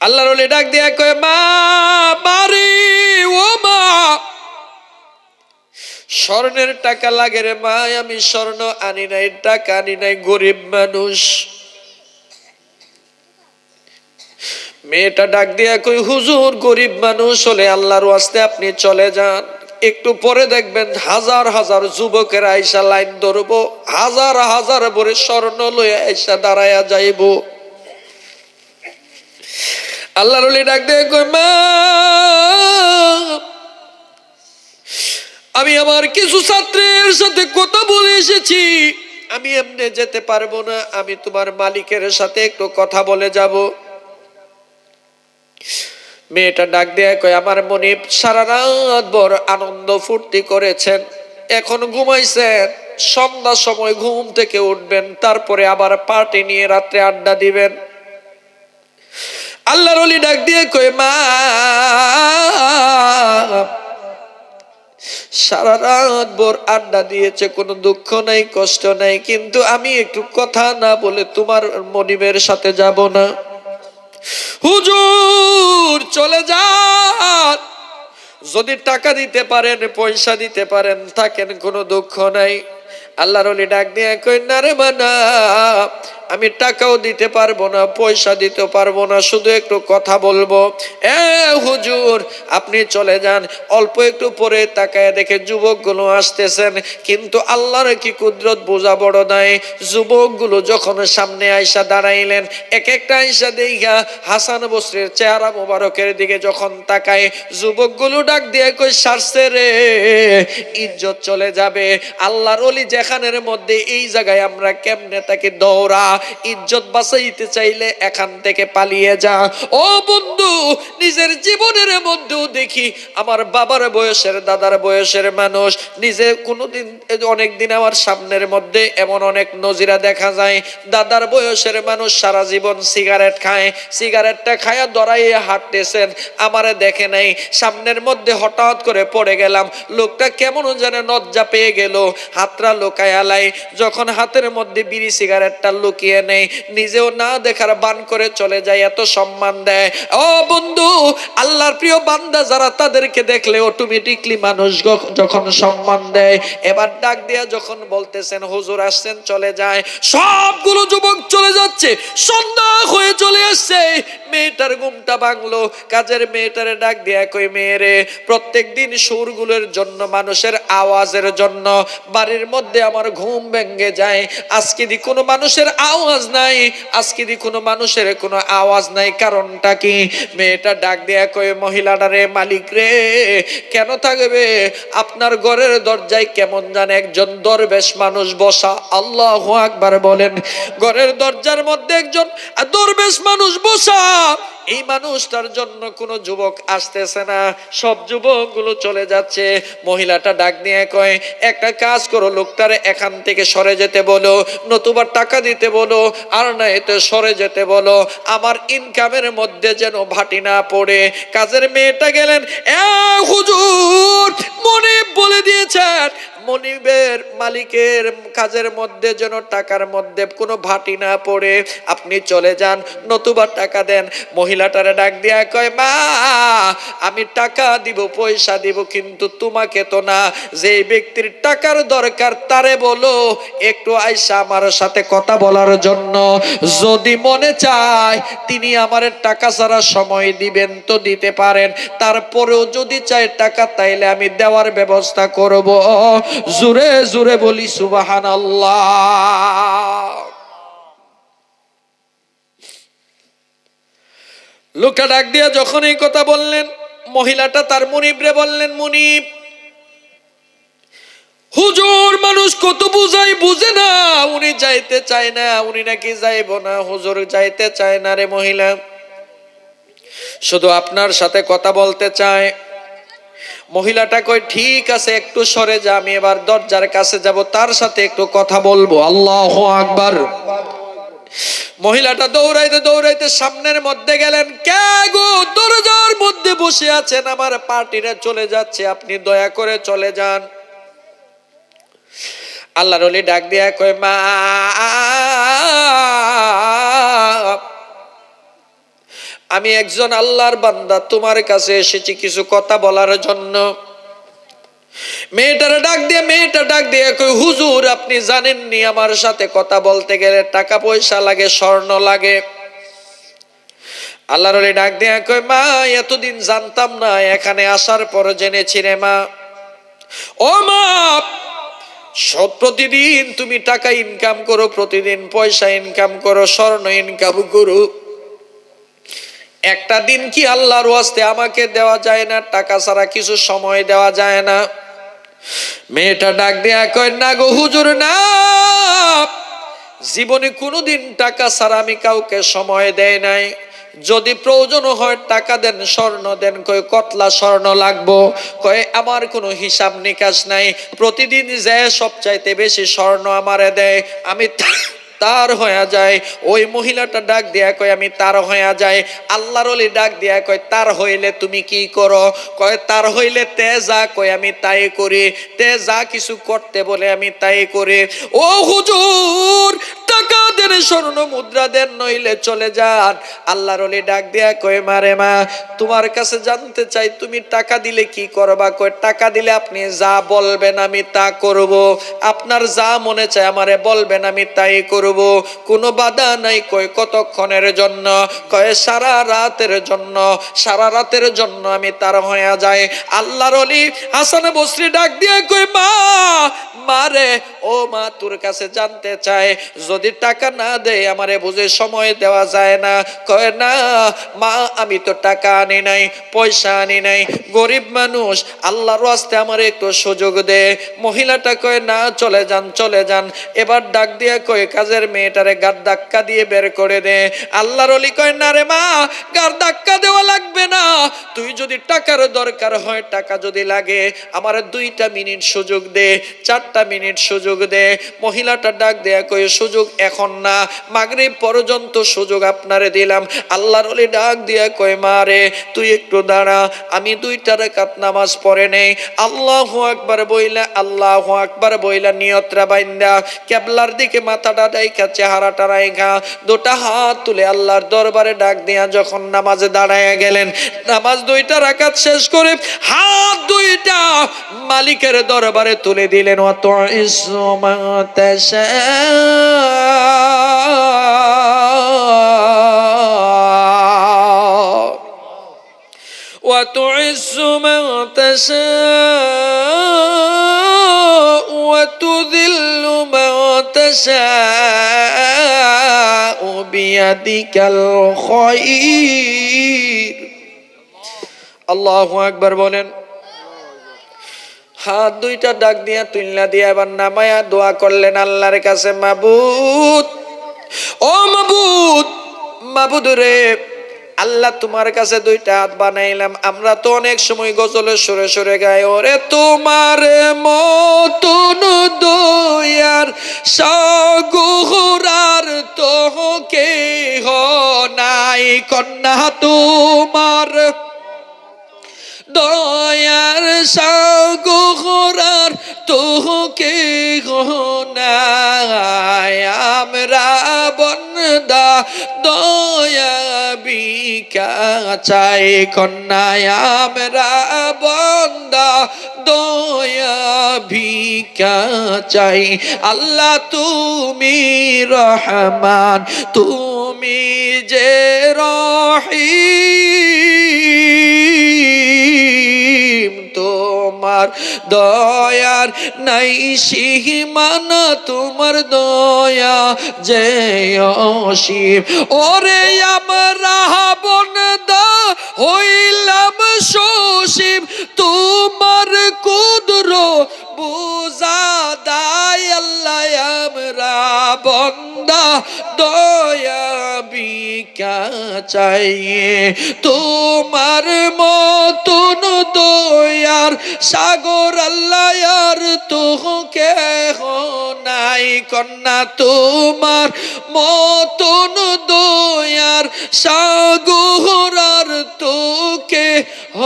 আল্লাহর ওলি ডাক দিয়া কয়, মা মারে, ও মা স্বর্ণের টাকা লাগে রে মা, আমি স্বর্ণ আনি নাই, টাকা আনি নাই, গরিব মানুষ। মেয়েটা ডাক দিয়া কই, হুজুর গরিব মানুষ হলে আল্লাহর ওয়াস্তে আপনি চলে যান, একটু পরে দেখবেন হাজার হাজার যুবকের আইসা লাইন ধরবো, হাজার হাজার ভরে স্বর্ণ লইয়া আইসা দাঁড়ায়া যাইব। আল্লাহর ওলি ডাক দিয়ে কই, মা আমি আমার কিছু ছাত্রের সাথে কথা বলে এসেছি, আমি এমনি যেতে পারবো না, আমি তোমার মালিকের সাথে একটু কথা বলে যাব। মেয়েটা ডাক দিয়ে কয়, আমার মনিব সারা রাত ভর আনন্দ ফুর্তি করেছেন, এখন ঘুমাইছেন, সন্ধ্যার সময় ঘুম থেকে উঠবেন, তারপরে আবার পার্টি নিয়ে রাত্রে আড্ডা দিবেন। আল্লাহর ওলি ডাক দিয়ে কয়, মা সারা রাত ভোর আড্ডা দিয়েছে, কোনো দুঃখ নাই, কষ্ট নাই, কিন্তু আমি একটু কথা না বলে তোমার মনিবের সাথে যাব না। হুজুর চলে যান, যদি টাকা দিতে পারেন, পয়সা দিতে পারেন, থাকেন, কোনো দুঃখ নাই। আল্লাহর ওলি ডাক দিয়ে কই, না রে মানা, আমি টাকাও দিতে পারবো না, পয়সা দিতে পারবো না, শুধু একটু কথা বলবো। এ হুজুর আপনি চলে যান। অল্প একটু পরে তাকায় দেখে যুবকগুলো আসতেছেন, কিন্তু আল্লাহর কি কুদরত বোঝা বড় নাই। যুবকগুলো যখন সামনে আইসা দাঁড়াইলেন, এক একটা আইসা দেখা হাসান বসরির চেহারা মোবারকের দিকে যখন তাকায়, যুবকগুলো ডাক দিয়ে কই, সারছে রে, ইজ্জত চলে যাবে। আল্লাহর ওলি যেখানের মধ্যে, এই জায়গায় আমরা কেমনে তাকে দৌড়া, ইজ্জত বাঁচাইতে চাইলে এখান থেকে পালিয়ে যা। ও বন্ধু, নিজের জীবনের মধ্যেও দেখি আমার বাবার বয়সের, দাদার বয়সের মানুষ, নিজে কোনোদিন, অনেকদিন আমার সামনের মধ্যে এমন অনেক নজিরা দেখা যায়, দাদার বয়সের মানুষ সারা জীবন সিগারেট খায়, সিগারেটটা খায়া দড়াইয়ে হাঁটতেছেন, আমারে দেখে নাই, সামনের মধ্যে হঠাৎ করে পড়ে গেলাম, লোকটা কেমন যেন লজ্জা পেয়ে গেল, হাতটা লুকায়ালাই, যখন হাতের মধ্যে বিড়ি সিগারেটটা লুকিয়ে নেই, নিজেও না দেখার বান করে চলে যায়, এত সম্মান দেয়। ও বন্ধু, আল্লাহর প্রিয় বান্দা যারা, তাদেরকে দেখলে অটোমেটিকলি মানুষ যখন সম্মান দেয়। এবার ডাক দিয়া যখন বলতেছেন, হুজুর আসছেন, চলে যায়, সবগুলো যুবক চলে যাচ্ছে, সন্ধ্যা হয়ে চলে আসছে। মেয়েটার ঘুমটা ভাঙলো, কাজের মেয়েটারে ডাক দিয়া কই, মেয়েরে প্রত্যেক দিন সুরগুলোর জন্য, মানুষের আওয়াজের জন্য বাড়ির মধ্যে আমার ঘুম ভেঙে যায়। আজকে দি কোনো মানুষের আওয়াজ নাই, আজকে দি কোনো মানুষের কোনো আওয়াজ নাই। কারণটা কি? মেয়েটা ডাক দেয়া কয়ে, মহিলাটা রে, মালিক রে, কেন থাকবে? আপনার ঘরের দরজায় কেমন জানে একজন দরবেশ মানুষ বসা। আল্লাহু আকবার বলেন। ঘরের দরজার মধ্যে একজন দরবেশ মানুষ বসা। এই মানুষটার জন্য কোনো যুবক আসতেছে না, সব যুবকগুলো চলে যাচ্ছে। মহিলাটা ডাক দিয়ে কয়, একটা কাজ করো, লোকটারে এখান থেকে সরে যেতে বলো, নতুবা টাকা দিতে বলো, আর না এতে সরে যেতে বলো, আমার ইনকামের মধ্যে যেন ভাটি না পড়ে। কাজের মেয়েটা গেলেন, হুজুর মনিব বলে দিয়েছেন, মনিবের মালিকের কাজের মধ্যে যেন টাকার মধ্যে কোনো ভাটি না পড়ে, আপনি চলে যান, নতুবা টাকা দেন। মহিলাটারে ডাক দিয়া কয়, মা আমি টাকা দিব, পয়সা দিব, কিন্তু তোমাকে তো না। যে ব্যক্তির টাকার দরকার তারে বলো একটু আইসা আমার সাথে কথা বলার জন্য। যদি মনে চায় তিনি আমার টাকা ছাড়া সময় দিবেন তো দিতে পারেন, তারপরেও যদি চায় টাকা তাইলে আমি দেওয়ার ব্যবস্থা করব। জোরে জোরে বলি সুবহানাল্লাহ। লোকটা ডাক দিয়া যখন এই কথা বললেন, মহিলাটা তার মুনিবরে বললেন, মুনিব, হুজুর মানুষ কত বুঝাই বুঝে না, উনি যাইতে চায় না, উনি নাকি যাইব না। হুজুর যাইতে চায় না রে মহিলা, শুধু আপনার সাথে কথা বলতে চায়। মহিলাটা কই, ঠিক আছে একটু সরে যা, আমি এবার দরজার কাছে যাব, তার সাথে একটু কথা বলবো। আল্লাহু আকবার। মহিলাটা দৌড়াইতে দৌড়াইতে সামনের মধ্যে গেলেন। কে গো দরজার মধ্যে বসে আছেন? আমার পার্টিরা চলে যাচ্ছে, আপনি দয়া করে চলে যান। আল্লাহর ওলি ডাক দিয়া কয়, মা আমি একজন আল্লাহর বান্দা, তোমার কাছে এসেছি কিছু কথা বলার জন্য। মেয়েটা ডাক দিয়ে কই, হুজুর আপনি জানেননি আমার সাথে কথা বলতে গেলে টাকা পয়সা লাগে, স্বর্ণ লাগে। আল্লাহর ওলি ডাক দিয়ে কই, মা এতদিন জানতাম না, এখানে আসার পর জেনেছি রে মা। ও মা, সব প্রতিদিন তুমি টাকা ইনকাম করো, প্রতিদিন পয়সা ইনকাম করো, স্বর্ণ ইনকাম করো, একটা দিন কি আল্লাহর ওয়াস্তে আমাকে দেওয়া যায় না? টাকা ছাড়া কিছু সময় দেওয়া যায় না? মেয়েটা ডাক দিয়া কয়, না গো হুজুর না, জীবনে কোনোদিন টাকা ছাড়া আমি কাউকে সময় দেয় নাই। যদি প্রয়োজন হয় টাকা দেন, স্বর্ণ দেন। কয় কতলা স্বর্ণ লাগবো? কয় আমার কোনো হিসাব নিকাশ নাই, প্রতিদিন যে সবচাইতে বেশি স্বর্ণ আমারে দেয় আমি তার হয়ে যায়। ওই মহিলাটা ডাক দিয়া কয়, আমি তার হয়ে যায়। আল্লাহর ওলি ডাক দিয়া কয়, তার হইলে তুমি কি করো? কয় তার হইলে তে যা কয় আমি তাই করি, তে যা কিছু করতে বলে আমি তাই করি। ও হুজুর টাকা দেন, স্বর্ণ মুদ্রা দেন, নইলে চলে যান। আল্লাহর ওলি ডাক দিয়া কয়, মারে মা তোমার কাছে জানতে চাই তুমি টাকা দিলে কি করবা? কয় টাকা দিলে আপনি যা বলবেন আমি তা করব, আপনার যা মনে চায় আমারে বলবেন আমি তাই করব, কোনো বাধা নাই। কয় কতক্ষণের জন্য? কয় সারা রাতের জন্য। সারা রাতের জন্য আমি তার হয়ে যায়। আল্লাহর ওলি হাসান বসরি ডাক দিয়ে কয়, মা মারে, ও মা তোর কাছে জানতে চায়, যদি টাকা না দেয় আমারে বুঝে সময় দেওয়া যায় না? কয় না মা, আমি তো টাকা আনি নাই, পয়সা আনি নাই, গরিব মানুষ, আল্লাহর রাস্তে আমার একটু সুযোগ দে। মহিলাটা কয়, না চলে যান চলে যান। এবার ডাক দিয়ে কয়, কাজের মেয়েটারে গাড় ধাক্কা দিয়ে বের করে দে। আল্লাহর ওলি কয়, না রে মা, গাড় ধাক্কা দেওয়া লাগবে না, তুই যদি টাকার দরকার হয়, টাকা যদি লাগে আমার 2টা মিনিট সুযোগ দে, 4টা মিনিট সুযোগ দে। মহিলাটা ডাক দেয়া কয়, সুযোগ এখন না, মাগরিব পর্যন্ত সুযোগ আপনারে দিলাম। আল্লাহর ওলি ডাক দিয়া কয়, মা রে তুই একটু দাঁড়া, আমি 2টা রাকাত নামাজ পড়ে নেই। আল্লাহু আকবার বইলা, আল্লাহু আকবার বইলা নিয়তরা বাইন্দা কিবলার দিকে মাথাটা রাইখা, চেহারাটা রাইখা, 2টা হাত তুলে আল্লাহর দরবারে ডাক দিয়া যখন নামাজে দাঁড়ায়া গেলেন, নামাজ 2টা রাকাত শেষ করে হাত 2টা মালিকের দরবারে তুলে দিলেন। অত ইসমতাশা وتعز من تشاء وتذل من تشاء بيدك الخير আল্লাহু আকবার বলেন। হাত দুইটা ডাক দিয়া তুলনা দিয়া এবার নামায়া দোয়া করলেন আল্লাহর কাছে, মাবুদ, ও মাবুদ, মাবুদ রে, আল্লাহ তোমার কাছে দুইটা হাত বানাইলাম। আমরা তো অনেক সময় গজলে সুরে সুরে গাই, ওরে তোমার মতন দয়ার সাগরার তো কেহ নাই, কন্যা তোমার দয়ার সাগরার তোকে নাই, আমরা বন্দা দয়া ভিক্ষা চাই, কন্যায় আমরা বন্দা দয়া ভিক্ষা চাই। আল্লাহ তুমি রহমান, তুমি যে রহিম, তোমার দয়ার নাই সীমানা, তোমার দয়া যে অসীম। ওরে আমরা বন্দা হইলাম সসীম, তোমার কুদরত বুঝা দায়। আল্লাহ আমরা বন্দা দয়া ভিক্ষা চাই, তোমার মতন দয়ার সাগর আল্লাহ আর তো কেহ নাই, কন্যা তোমার মতন দয়ার সাগর আর তো কেহ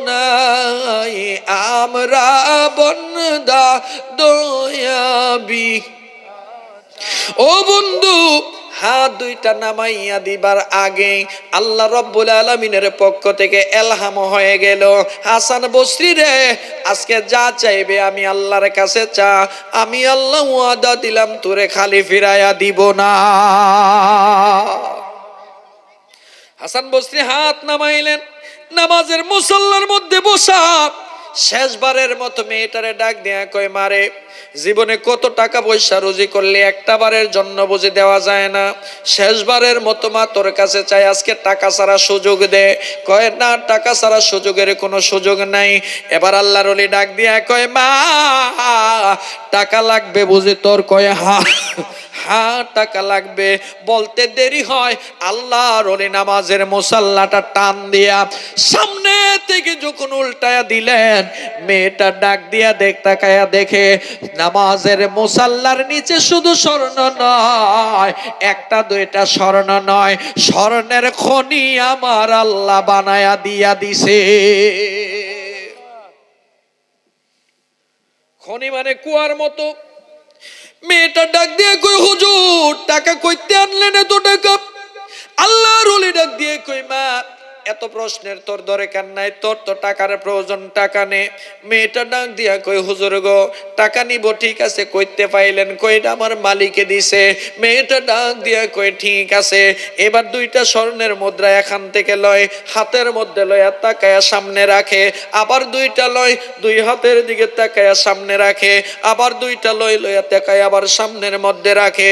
নাই, আমরা বন্দা দয়া ভিক্ষা। ও বন্ধু, হাত দুইটা নামাইয়া দিবার আগে আল্লাহ রব্বুল আলামিনের পক্ষ থেকে এলহাম হয়ে গেল, হাসান বসরি রে, আজকে যা চাইবে আমি আল্লাহর কাছে চা, আমি আল্লাহ ওয়াদা দিলাম তোরে খালি ফিরাইয়া দিব না। হাসান বসরি হাত নামাইলেন, নামাজের মুসল্লার মধ্যে বসা শেষবারের মতো মেয়েটারে ডাক দেয়া কয়, মারে, জীবনে কত টাকা পয়সা রুজি করলে একটা বারের জন্য বুঝে দেওয়া যায় না, শেষবারের মতো মা তোর কাছে চাই, আজকে টাকা ছাড়া সুযোগ দে। কয়, না, টাকা ছাড়া সুযোগের কোনো সুযোগ নাই। এবার আল্লাহর ওলি ডাক দিয়া কয়, মা, টাকা লাগবে বুঝি তোর? কয়, হ্যাঁ টাকা লাগবে। বলতে দেরি হয়, আল্লাহর ওলি নামাজের মুসাল্লাটা টান দিয়া সামনে থেকে যখন উল্টায়া দিলেন, মেয়েটা ডাক দিয়া তাকায়া দেখে নামাজের মুসাল্লার নিচে শুধু স্বর্ণ নয়, একটা দুইটা স্বর্ণ নয়, স্বর্ণের খনি আমার আল্লাহ বানায়া দিয়া দিছে। খনি মানে কুয়ার মতো। মেয়েটা ডাক দিয়ে কই, হুজুর টাকা কইতে আনলেন এত টাকা? আল্লাহর ওলি ডাক দিয়ে কই, মা, এত প্রশ্নের তোর দরকার নাই, তোর তো টাকার প্রয়োজন, টাকা নে। মেয়েটা ডাক দিয়া কই, হুজুর গো, টাকা নিব ঠিক আছে, কইতে পাইলেন? কইটা আমার মালিকে দিছে। মেয়েটা ডাক দিয়া কই, ঠিক আছে, এবার দুইটা স্বর্ণের মুদ্রা এখান থেকে লয়, হাতের মধ্যে লয়া তাকায়া সামনে রাখে, আবার দুইটা লয়, দুই হাতের দিকে তাকায়া সামনে রাখে, আবার দুইটা লয়া তাকায়া আবার সামনের মধ্যে রাখে।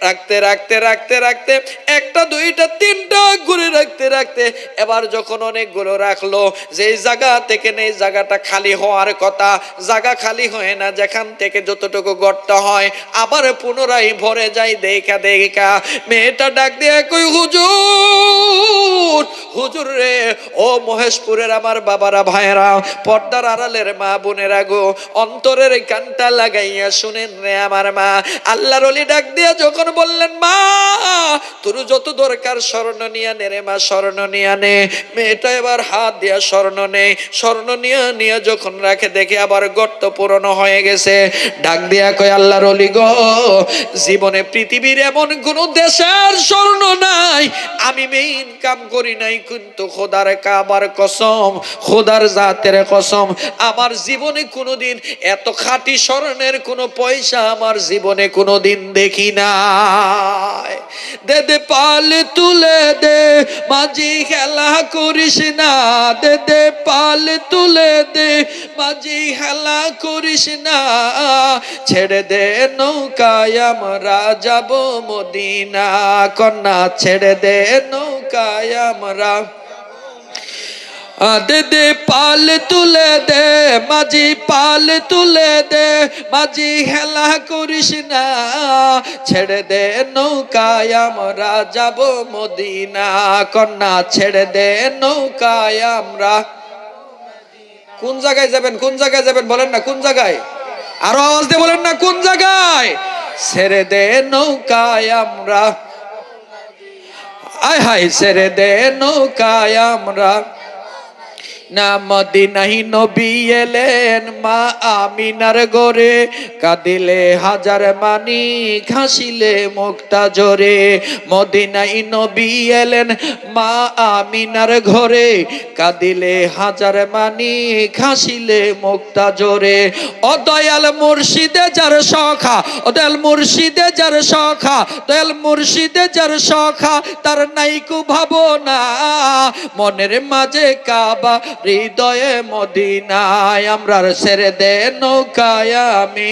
রাখতে রাখতে রাখতে রাখতে একটা দুইটা তিনটা ঘুরে রাখতে রাখতে এবার যখন অনেকগুলো রাখলো, যে জায়গা থেকে নেই জায়গাটা খালি হওয়ার কথা, জায়গা খালি হয় না, যেখান থেকে যতটুকু গর্ত হয় আবার পুনরায় ভরে যায়। দেখা দেখা মেয়েটা ডাক দিয়ে কই, হুজুর, হুজুর রে, ও মহেশপুরের আমার বাবারা, ভাইয়েরা, পর্দার আড়ালের মা বোনেরা গো, অন্তরের কানটা লাগাইয়া শুনেন রে আমার মা। আল্লাহর ওলি ডাক দিয়া যখন বললেন, মা, তোর যত দরকার স্বর্ণ নিয়া নে রে মা, স্বর্ণ নিয়া নে। মেয়েটা এবার হাত দিয়া স্বর্ণ নেই, স্বর্ণ নিয়ে যখন রাখে দেখে আবার গর্ত পূরণ হয়ে গেছে। ডাক দিয়া কয়, আল্লাহর ওলি গো, জীবনে পৃথিবীর এমন কোন দেশের স্বর্ণ নাই আমি ইনকাম করি নাই, কিন্তু খোদার কাবার কসম, খোদার জাতের কসম, আমার জীবনে কোনোদিন এত খাঁটি স্বর্ণের কোনো পয়সা আমার জীবনে কোনোদিন দেখি না। দে দে পাল তুলে দে, মাঝি খেলা করিস না, দে দে পাল তুলে দে মাঝি হেলা করিস না ছেড়ে দে নৌকায় আমরা যাব মদিনা কন্যা ছেড়ে দে নৌকায় আমরা দে দে পাল তুলে দে মাঝি পাল তুলে দে মাঝি হেলা করিস না ছেড়ে দে নৌকায় আমরা যাব মদিনা কন্যা ছেড়ে দে নৌকায় আমরা কোন জায়গায় যাবেন কোন জায়গায় যাবেন বলেন না কোন জায়গায় আরো আওয়াজ দিয়ে বলেন না কোন জায়গায় ছেড়ে দে নৌকায় আমরা আয় হায় ছেড়ে দে নৌকায় আমরা না মদিনায় নবী এলেন মা আমিনার ঘরে কাঁদিলে হাজার মানি হাসিলে মুক্তা জোরে মদিনায় নবী এলেন মা আমিনার ঘরে কাঁদিলে হাজার মানি হাসিলে মুক্তা জোরে ও দয়াল মুর্শিদে যার সখা ও দয়াল মুর্শিদে যার সখা দয়াল মুর্শিদে যার সখা তার নাইকু ভাবনা মনের মাঝে কাবা হৃদয়ে মদিনায় আমরা ছেড়ে দে নৌকায় আমি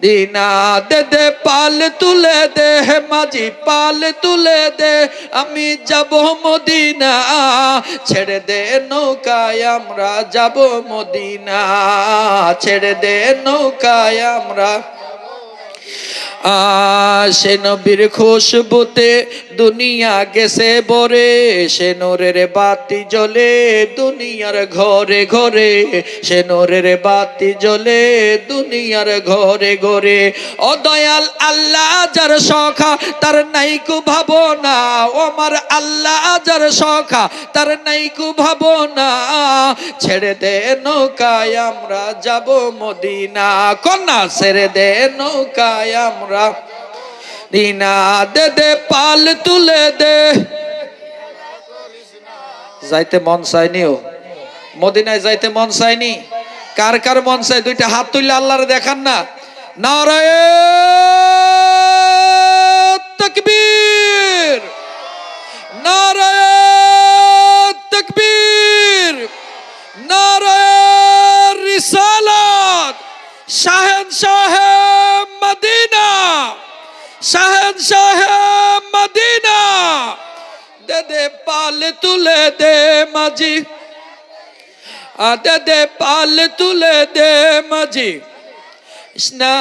দিনা দে দে পাল তুলে দে মাঝি পাল তুলে দে আমি যাব মদিনা ছেড়ে দে নৌকায় আমরা যাব মদিনা ছেড়ে দে নৌকায় আমরা সে নবীর খুশবুতে দুনিয়া গেছে বরে সে নূরের বাতি জ্বলে দুনিয়ার ঘরে ঘরে সে নূরের বাতি জ্বলে দুনিয়ার ঘরে ঘরে ও দয়াল আল্লাহ যার সখা তার নাইকু ভাবনা ও আমার আল্লাহ যার সখা তার নাইকু ভাবনা ছেড়ে দে নৌকায় আমরা যাব মদিনা কন্যা ছেড়ে দে নৌকায় আমরা দিনা দে দে পাল তুলে দে যাইতে মন চাইনিও মদিনায় যাইতে মন চাইনি কার কার মন চাই দুইটা হাত তুললে আল্লাহরে দেখান না নারায়ে তাকবীর নারায়ে তাকবীর নারায়ে রিসালাত শাহেনশাহ মদিনা শাহেনশাহ মদিনা দে দে পাল তুলে দে মাঝি দে দে পাল তুলে দে মাঝি না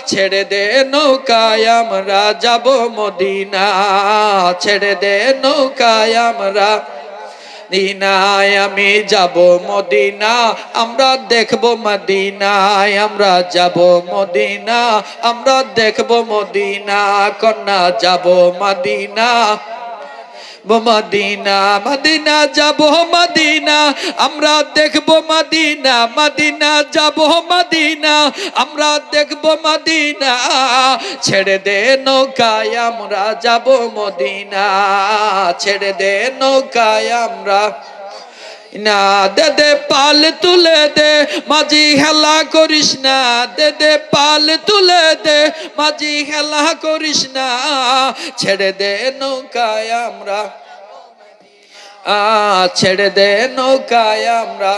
ছেড়ে দে নৌকায় আমরা যাব মদিনা ছেড়ে দে নৌকায় আমরা দিনায় আমি যাব মদিনা আমরা দেখব মদিনায় আমরা যাব মদিনা আমরা দেখব মদিনা কন্যা যাব মদিনা মদিনা মদিনা যাব মদিনা আমরা দেখব মদিনা মদিনা যাব মদিনা আমরা দেখব মদিনা ছেড়ে দে নৌকায় আমরা যাব মদিনা ছেড়ে দে নৌকায় আমরা না দে দে পাল তুলে দে মাঝি হেলা করিস না দে দে পাল তুলে দে মাঝি হেলা করিস না ছেড়ে দে নৌকায় আমরা ছেড়ে দে নৌকায় আমরা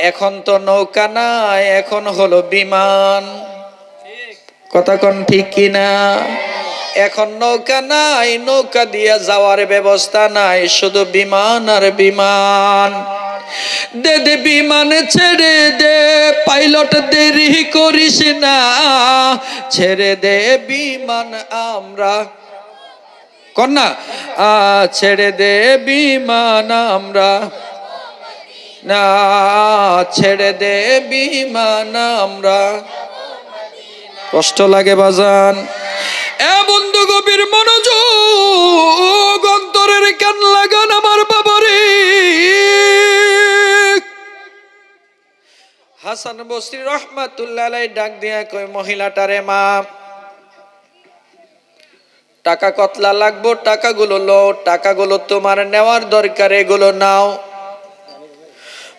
এখন তো নৌকা নাই এখন হলো বিমান কথা কোন ঠিক কিনা এখন নৌকা নাই নৌকা দিয়া যাওয়ার ব্যবস্থা নাই শুধু বিমান আর বিমান দে দে বিমান ছেড়ে দে পাইলট দেরি করিস না ছেড়ে দে বিমান আমরা কন্যা ছেড়ে দে বিমান আমরা না ছেড়ে দে বিমান আমরা কষ্ট লাগে বাজান এ বন্ধু গভীর মনোযোগ অন্তরের কান লাগান আমার বাবারে হাসান বসরি রহমাতুল্লাহ আলাইহি ডাক দিয়া কয় মহিলাটারে মা টাকা কতলা লাগবো টাকাগুলো লো টাকাগুলো তোমার নেওয়ার দরকার এগুলো নাও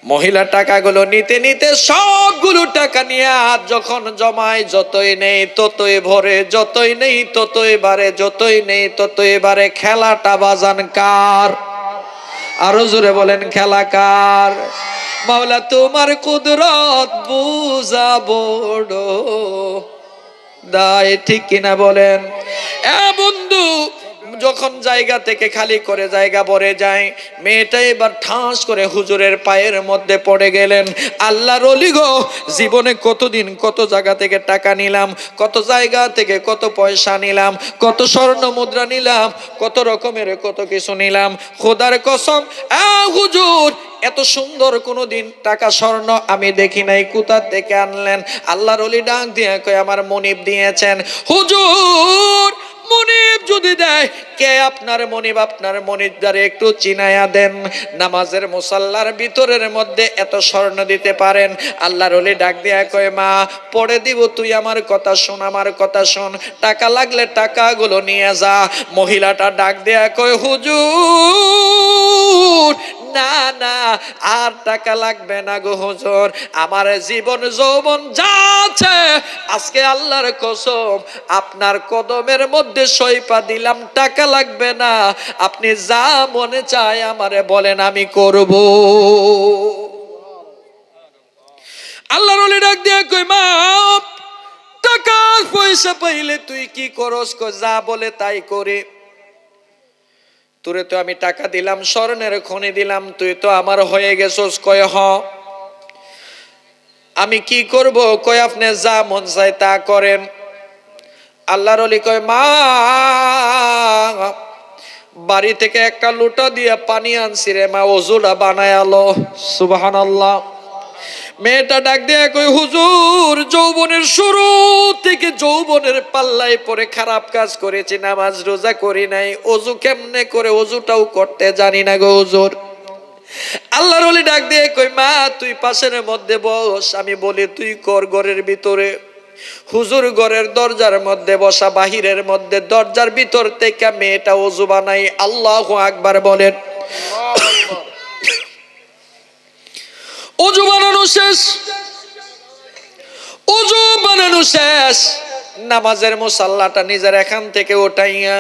মহিলা টাকাগুলো নিতে নিতে সবগুলো টাকা নিয়ে হাত যখন জমায় যতই নেই ততই ভরে যতই নেই ততই বাড়ে যতই নেই ততই বাড়ে খেলাটা বাজান কার আরো জোরে বলেন খেলা কার? মাওলা তোমার কুদরত বুঝাবো দায়, ঠিক কিনা বলেন? বন্ধু, যখন জায়গা থেকে খালি করে জায়গা ভরে যায়, মেয়েটা এবার ঠাস করে হুজুরের পায়ের মধ্যে পড়ে গেলেন। আল্লাহর ওলি গো, জীবনে কতদিন কত জায়গা থেকে টাকা নিলাম, কত জায়গা থেকে কত পয়সা নিলাম, কত স্বর্ণ মুদ্রা নিলাম, কত রকমের কত কিছু নিলাম, খোদার কসম হুজুর এত সুন্দর কোনোদিন টাকা স্বর্ণ আমি দেখি নাই, কোথা থেকে আনলেন? আল্লাহর ওলি ডাক দিয়ে কয় আমার মনিব দিয়েছেন। হুজুর মনিব যদি দেয়, কে আপনার মনিব? আপনার মনিব দ্বারে একটু চিনায়া দেন। নামাজের মুসাল্লার ভিতরের মধ্যে এত স্বর্ণ দিতে পারেন? আল্লাহর ওলি ডাক দিয়া কয় মা পড়ে দিব, তুই আমার কথা শোন, আমার কথা শোন, টাকা লাগলে টাকাগুলো নিয়ে যা। মহিলাটা ডাক দিয়া কয় হুজুর না না, আর টাকা লাগবে না গো হুজুর, আমার জীবন যৌবন যা আছে আজকে আল্লাহর কসম আপনার কদমের মধ্যে সইপা দিলাম, টাকা লাগবে না, আপনি যা মনে চায় আমারে বলেন আমি করব। আল্লাহর ওলি ডাক দিয়ে কই মা টাকা পয়সা পাইলে তুই কি করস? যা বলে তাই করে। তোরে তো আমি টাকা দিলাম, স্বর্ণের খনি দিলাম, তুই তো আমার হয়ে গেছস। কয় হ। আমি কি করব? কয় আপনি যা মন চায় তা করেন। আল্লাহর ওলি কয় মা বাড়ি থেকে একটা লোটা দিয়ে পানি আনছি রে মা, ওজুটা বানায় আলো। সুবহানাল্লাহ। মেয়েটা ডাক দিয়ে কই হুজুর যৌবনের শুরু থেকে যৌবনের পাল্লায় পরে খারাপ কাজ করেছি, নামাজ রোজা করি নাই, ওযু কেমনে করে ওযুটাও করতে জানি না গো হুজুর। আল্লাহর ওলি ডাক দিয়ে কই মা তুই পাশের মধ্যে বস, আমি বলি তুই কর ঘরের ভিতরে। হুজুর ঘরের দরজার মধ্যে বসা, বাহিরের মধ্যে দরজার ভিতর থেকে মেয়েটা ওযু বানাই। আল্লাহু আকবার বলেন। ওযু বানানো শেষ, ওযু বানানো শেষ, নামাজের মুসাল্লাটা নিজের এখান থেকে উঠাইয়া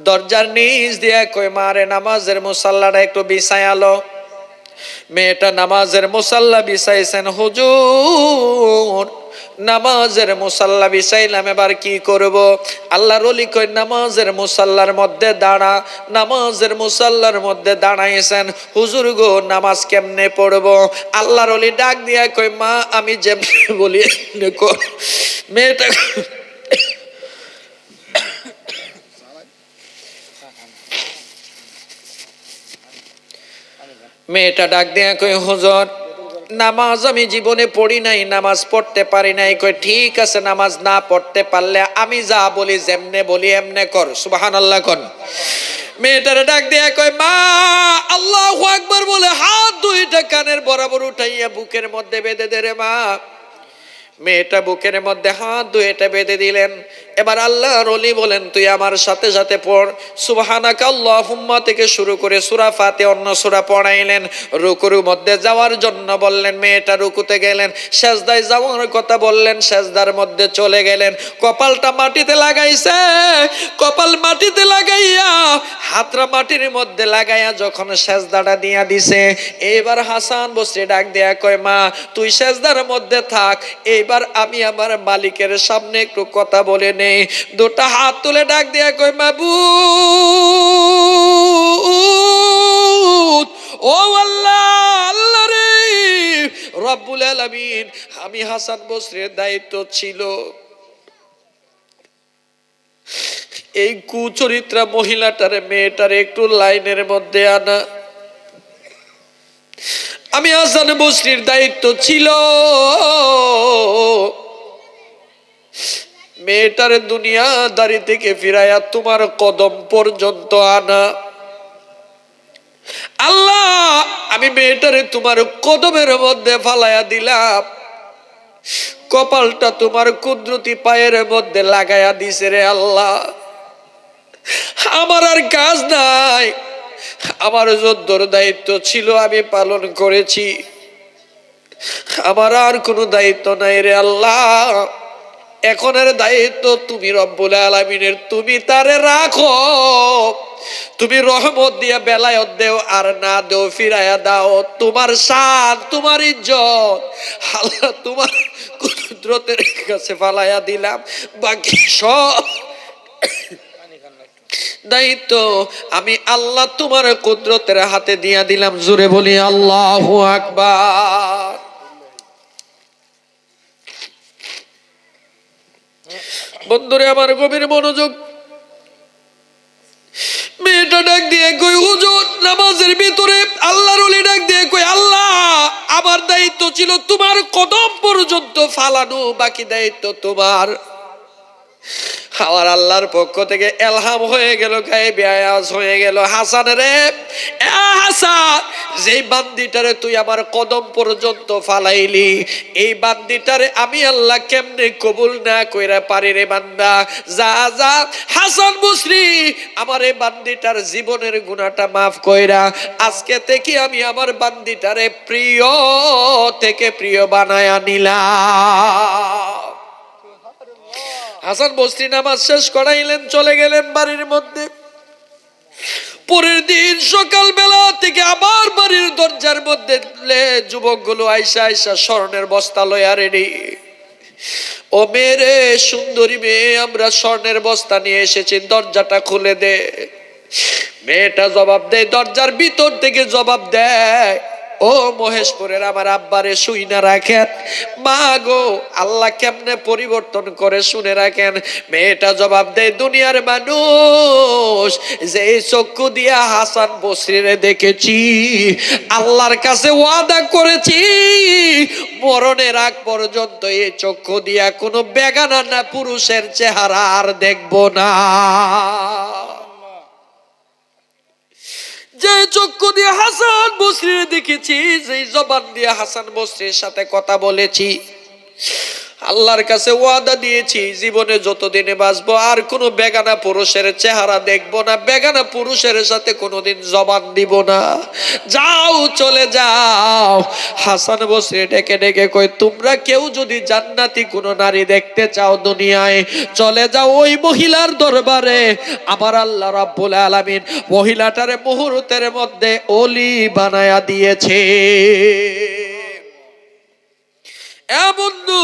দরজার নিচ দিয়ে কই মারে নামাজের মুসাল্লাটা একটু বিছায় আলো। মেয়েটা নামাজের মুসাল্লা বিছাইছেন। হুজুর নামাজের মুসাল্লা বিছাইলাম, এবার কি করব? আল্লাহর ওলি কই নামাজের মুসাল্লার মধ্যে দাঁড়া। নামাজের মুসাল্লার মধ্যে দাঁড়াইছেন। হুজুর গো নামাজ কেমনে পড়ব? আল্লাহর ওলি ডাক দিয়া কই মা আমি যেমনি বলি কর। মেয়েটা মেয়েটা ডাক দিয়া কই হুজুর নামাজ আমি জীবনে পড়ি নাই, নামাজ পড়তে পারি নাই। কই ঠিক আছে, নামাজ না পড়তে পারলে আমি যা বলি যেমনে বলি এমনে কর। সুবহানাল্লাহ কোন। মেয়েটারে ডাক দিয়া কই মা আল্লাহু আকবার বলে হাত দুইটা কানের বরাবর উঠাইয়া বুকের মধ্যে বেঁধে দে রে মা। মেয়েটা বুকের মধ্যে হাত দুইটা বেঁধে দিলেন। এবার আল্লাহর ওলি বলেন তুই আমার সাথে সাথে পড়। সুবহানাকা আল্লাহুম্মা থেকে শুরু করে সূরা ফাতিহা অন্য সূরা পড়াইলেন। রুকুর মধ্যে যাওয়ার জন্য বললেন, মেয়েটা রুকুতে গেলেন। সেজদায় যাওয়ার কথা বললেন, সেজদার মধ্যে চলে গেলেন। কপালটা মাটিতে লাগাইছে, কপাল মাটিতে লাগাইয়া হাতটা মাটির মধ্যে লাগাইয়া যখন সেজদাটা দিয়া দিছে, এবার হাসান বসরি ডাক দেয়া কয় মা তুই সেজদার মধ্যে থাক, এইবার আমি আমার মালিকের সামনে একটু কথা বলে নেই। দুটা হাত তুলে ডাক দেয়া কই মাবুদ ও আল্লাহ, আল্লাহ রে রব্বুল আলামিন, আমি হাসান বসরির দায়িত্ব ছিল এই কুচরিত্রা মহিলাটারে মেয়েটারে একটু লাইনের মধ্যে আনা। আমি হাসান বসরির দায়িত্ব ছিল মেয়েটারে দুনিয়াদারি থেকে ফিরাইয়া তোমার কদম পর্যন্ত আনা। আল্লাহ আমি মেয়েটারে তোমার কদমের মধ্যে ফালাইয়া দিলাম, কপালটা তোমার কুদরতি পায়ের মধ্যে লাগাইয়া দিছে রে আল্লাহ। আমার আর কাজ নাই, আমার যদ্দুর দায়িত্ব ছিল আমি পালন করেছি, আমার আর কোনো দায়িত্ব নাই রে আল্লাহ। এখনের দায়িত্ব তুমি রব্বুল আলামিনের, তুমি তারে রাখো, তুমি রহমত দিয়ে বেলায়ত দেও আর না দেও ফিরাইয়া দাও, তোমার শান তোমার ইজ্জত আল্লাহ তোমার কুদরতের কাছে ফালাইয়া দিলাম। বাকি সব দায়িত্ব আমি আল্লাহ তোমার কুদরতের হাতে দিয়া দিলাম। জোরে বলি আল্লাহু আকবার। বন্ধুরে আমার গভীর মনোযোগ, মেয়েটা ডাক দিয়ে কই হুজুর নামাজের ভিতরে আল্লাহর ওলি ডাক দিয়ে কই আল্লাহ আমার দায়িত্ব ছিল তোমার কদম পর্যন্ত ফালানো, বাকি দায়িত্ব তোমার। আমার আল্লাহর পক্ষ থেকে এলহাম হয়ে গেল, গায়েবী আওয়াজ হয়ে গেল, হাসান রে হাসান, যেই বান্দিটারে তুই আমার কদম পর্যন্ত ফালাইলি এই বান্দিটারে আমি আল্লাহ কেমনে কবুল না কইরা পারি রে বান্দা। যা যা হাসান বসরি আমার এই বান্দিটার জীবনের গুনাহটা মাফ কইরা আজকে থেকে আমি আমার বান্দিটারে প্রিয় থেকে প্রিয় বানায়া নিলাম। হাসান বসরি নামাজ শেষ করাইলেন, চলে গেলেন বাড়ির মধ্যে। পরের দিন সকাল বেলা থেকে আবার বাড়ির দরজার মধ্যে যুবকগুলো আইসা আইসা স্বর্ণের বস্তা লইয়া রেডি। ও মেরে সুন্দরী মেয়ে, আমরা স্বর্ণের বস্তা নিয়ে এসেছি, দরজাটা খুলে দে। মেয়েটা জবাব দেয়, দরজার ভিতর থেকে জবাব দেয়, ও মহেশপুরের আমার আব্বারে শুই না রাখেন। মা গো আল্লাহ কেমনে পরিবর্তন করে শুনে রাখেন। মেয়েটা জবাব দেয়, দুনিয়ার মানুষ যে এই চক্ষু দিয়া হাসান বসরিরে দেখেছি, আল্লাহর কাছে ওয়াদা করেছি মরণের আগ পর্যন্ত এই চক্ষু দিয়া কোনো বেগানা না পুরুষের চেহারা আর দেখবো না। যে চক্ষু দিয়ে হাসান বসরি দেখেছি, যে জবান দিয়ে হাসান বসরির সাথে কথা বলেছি, আল্লাহর কাছে ওয়াদা দিয়েছি জীবনে যতদিনে বাঁচবো আর কোনো বেগানা পুরুষের চেহারা দেখবো না, বেগানা পুরুষের সাথে কোনোদিন জবান দিব না। যাও চলে যাও। হাসান বসরি ডেকে ডেকে কই, তোমরা কেউ যদি জান্নাতি কোনো নারী দেখতে চাও দুনিয়ায়, চলে যাও ওই মহিলার দরবারে। আমার আল্লাহ রাব্বুল আলামিন মহিলাটারে মুহূর্তের মধ্যে ওলি বানায়া দিয়েছে। বন্ধু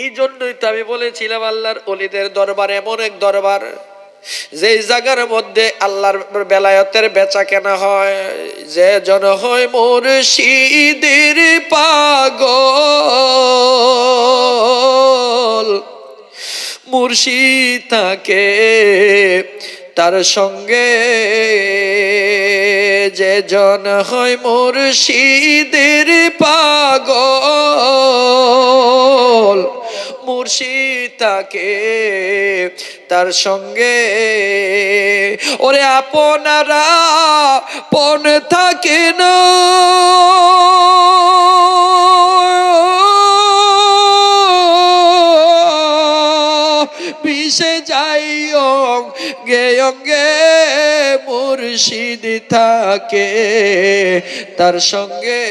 এই জন্যই তো আমি বলেছিলাম আল্লাহর ওলিদের দরবার এমন এক দরবার যে জায়গার মধ্যে আল্লাহর বেলায়েতের বেচা কেনা হয়। যে জন হয় মুর্শিদের পাগল, মুর্শিদ তাকে তার সঙ্গে, যে জন হয় মুর্শিদের পাগল, মুর্শিদ তাকে তার সঙ্গে। ওরে আপনারা পণ থাকে না মিশে যাই অঙ্গে অঙ্গে, মুর্শিদ থাকে তার সঙ্গে।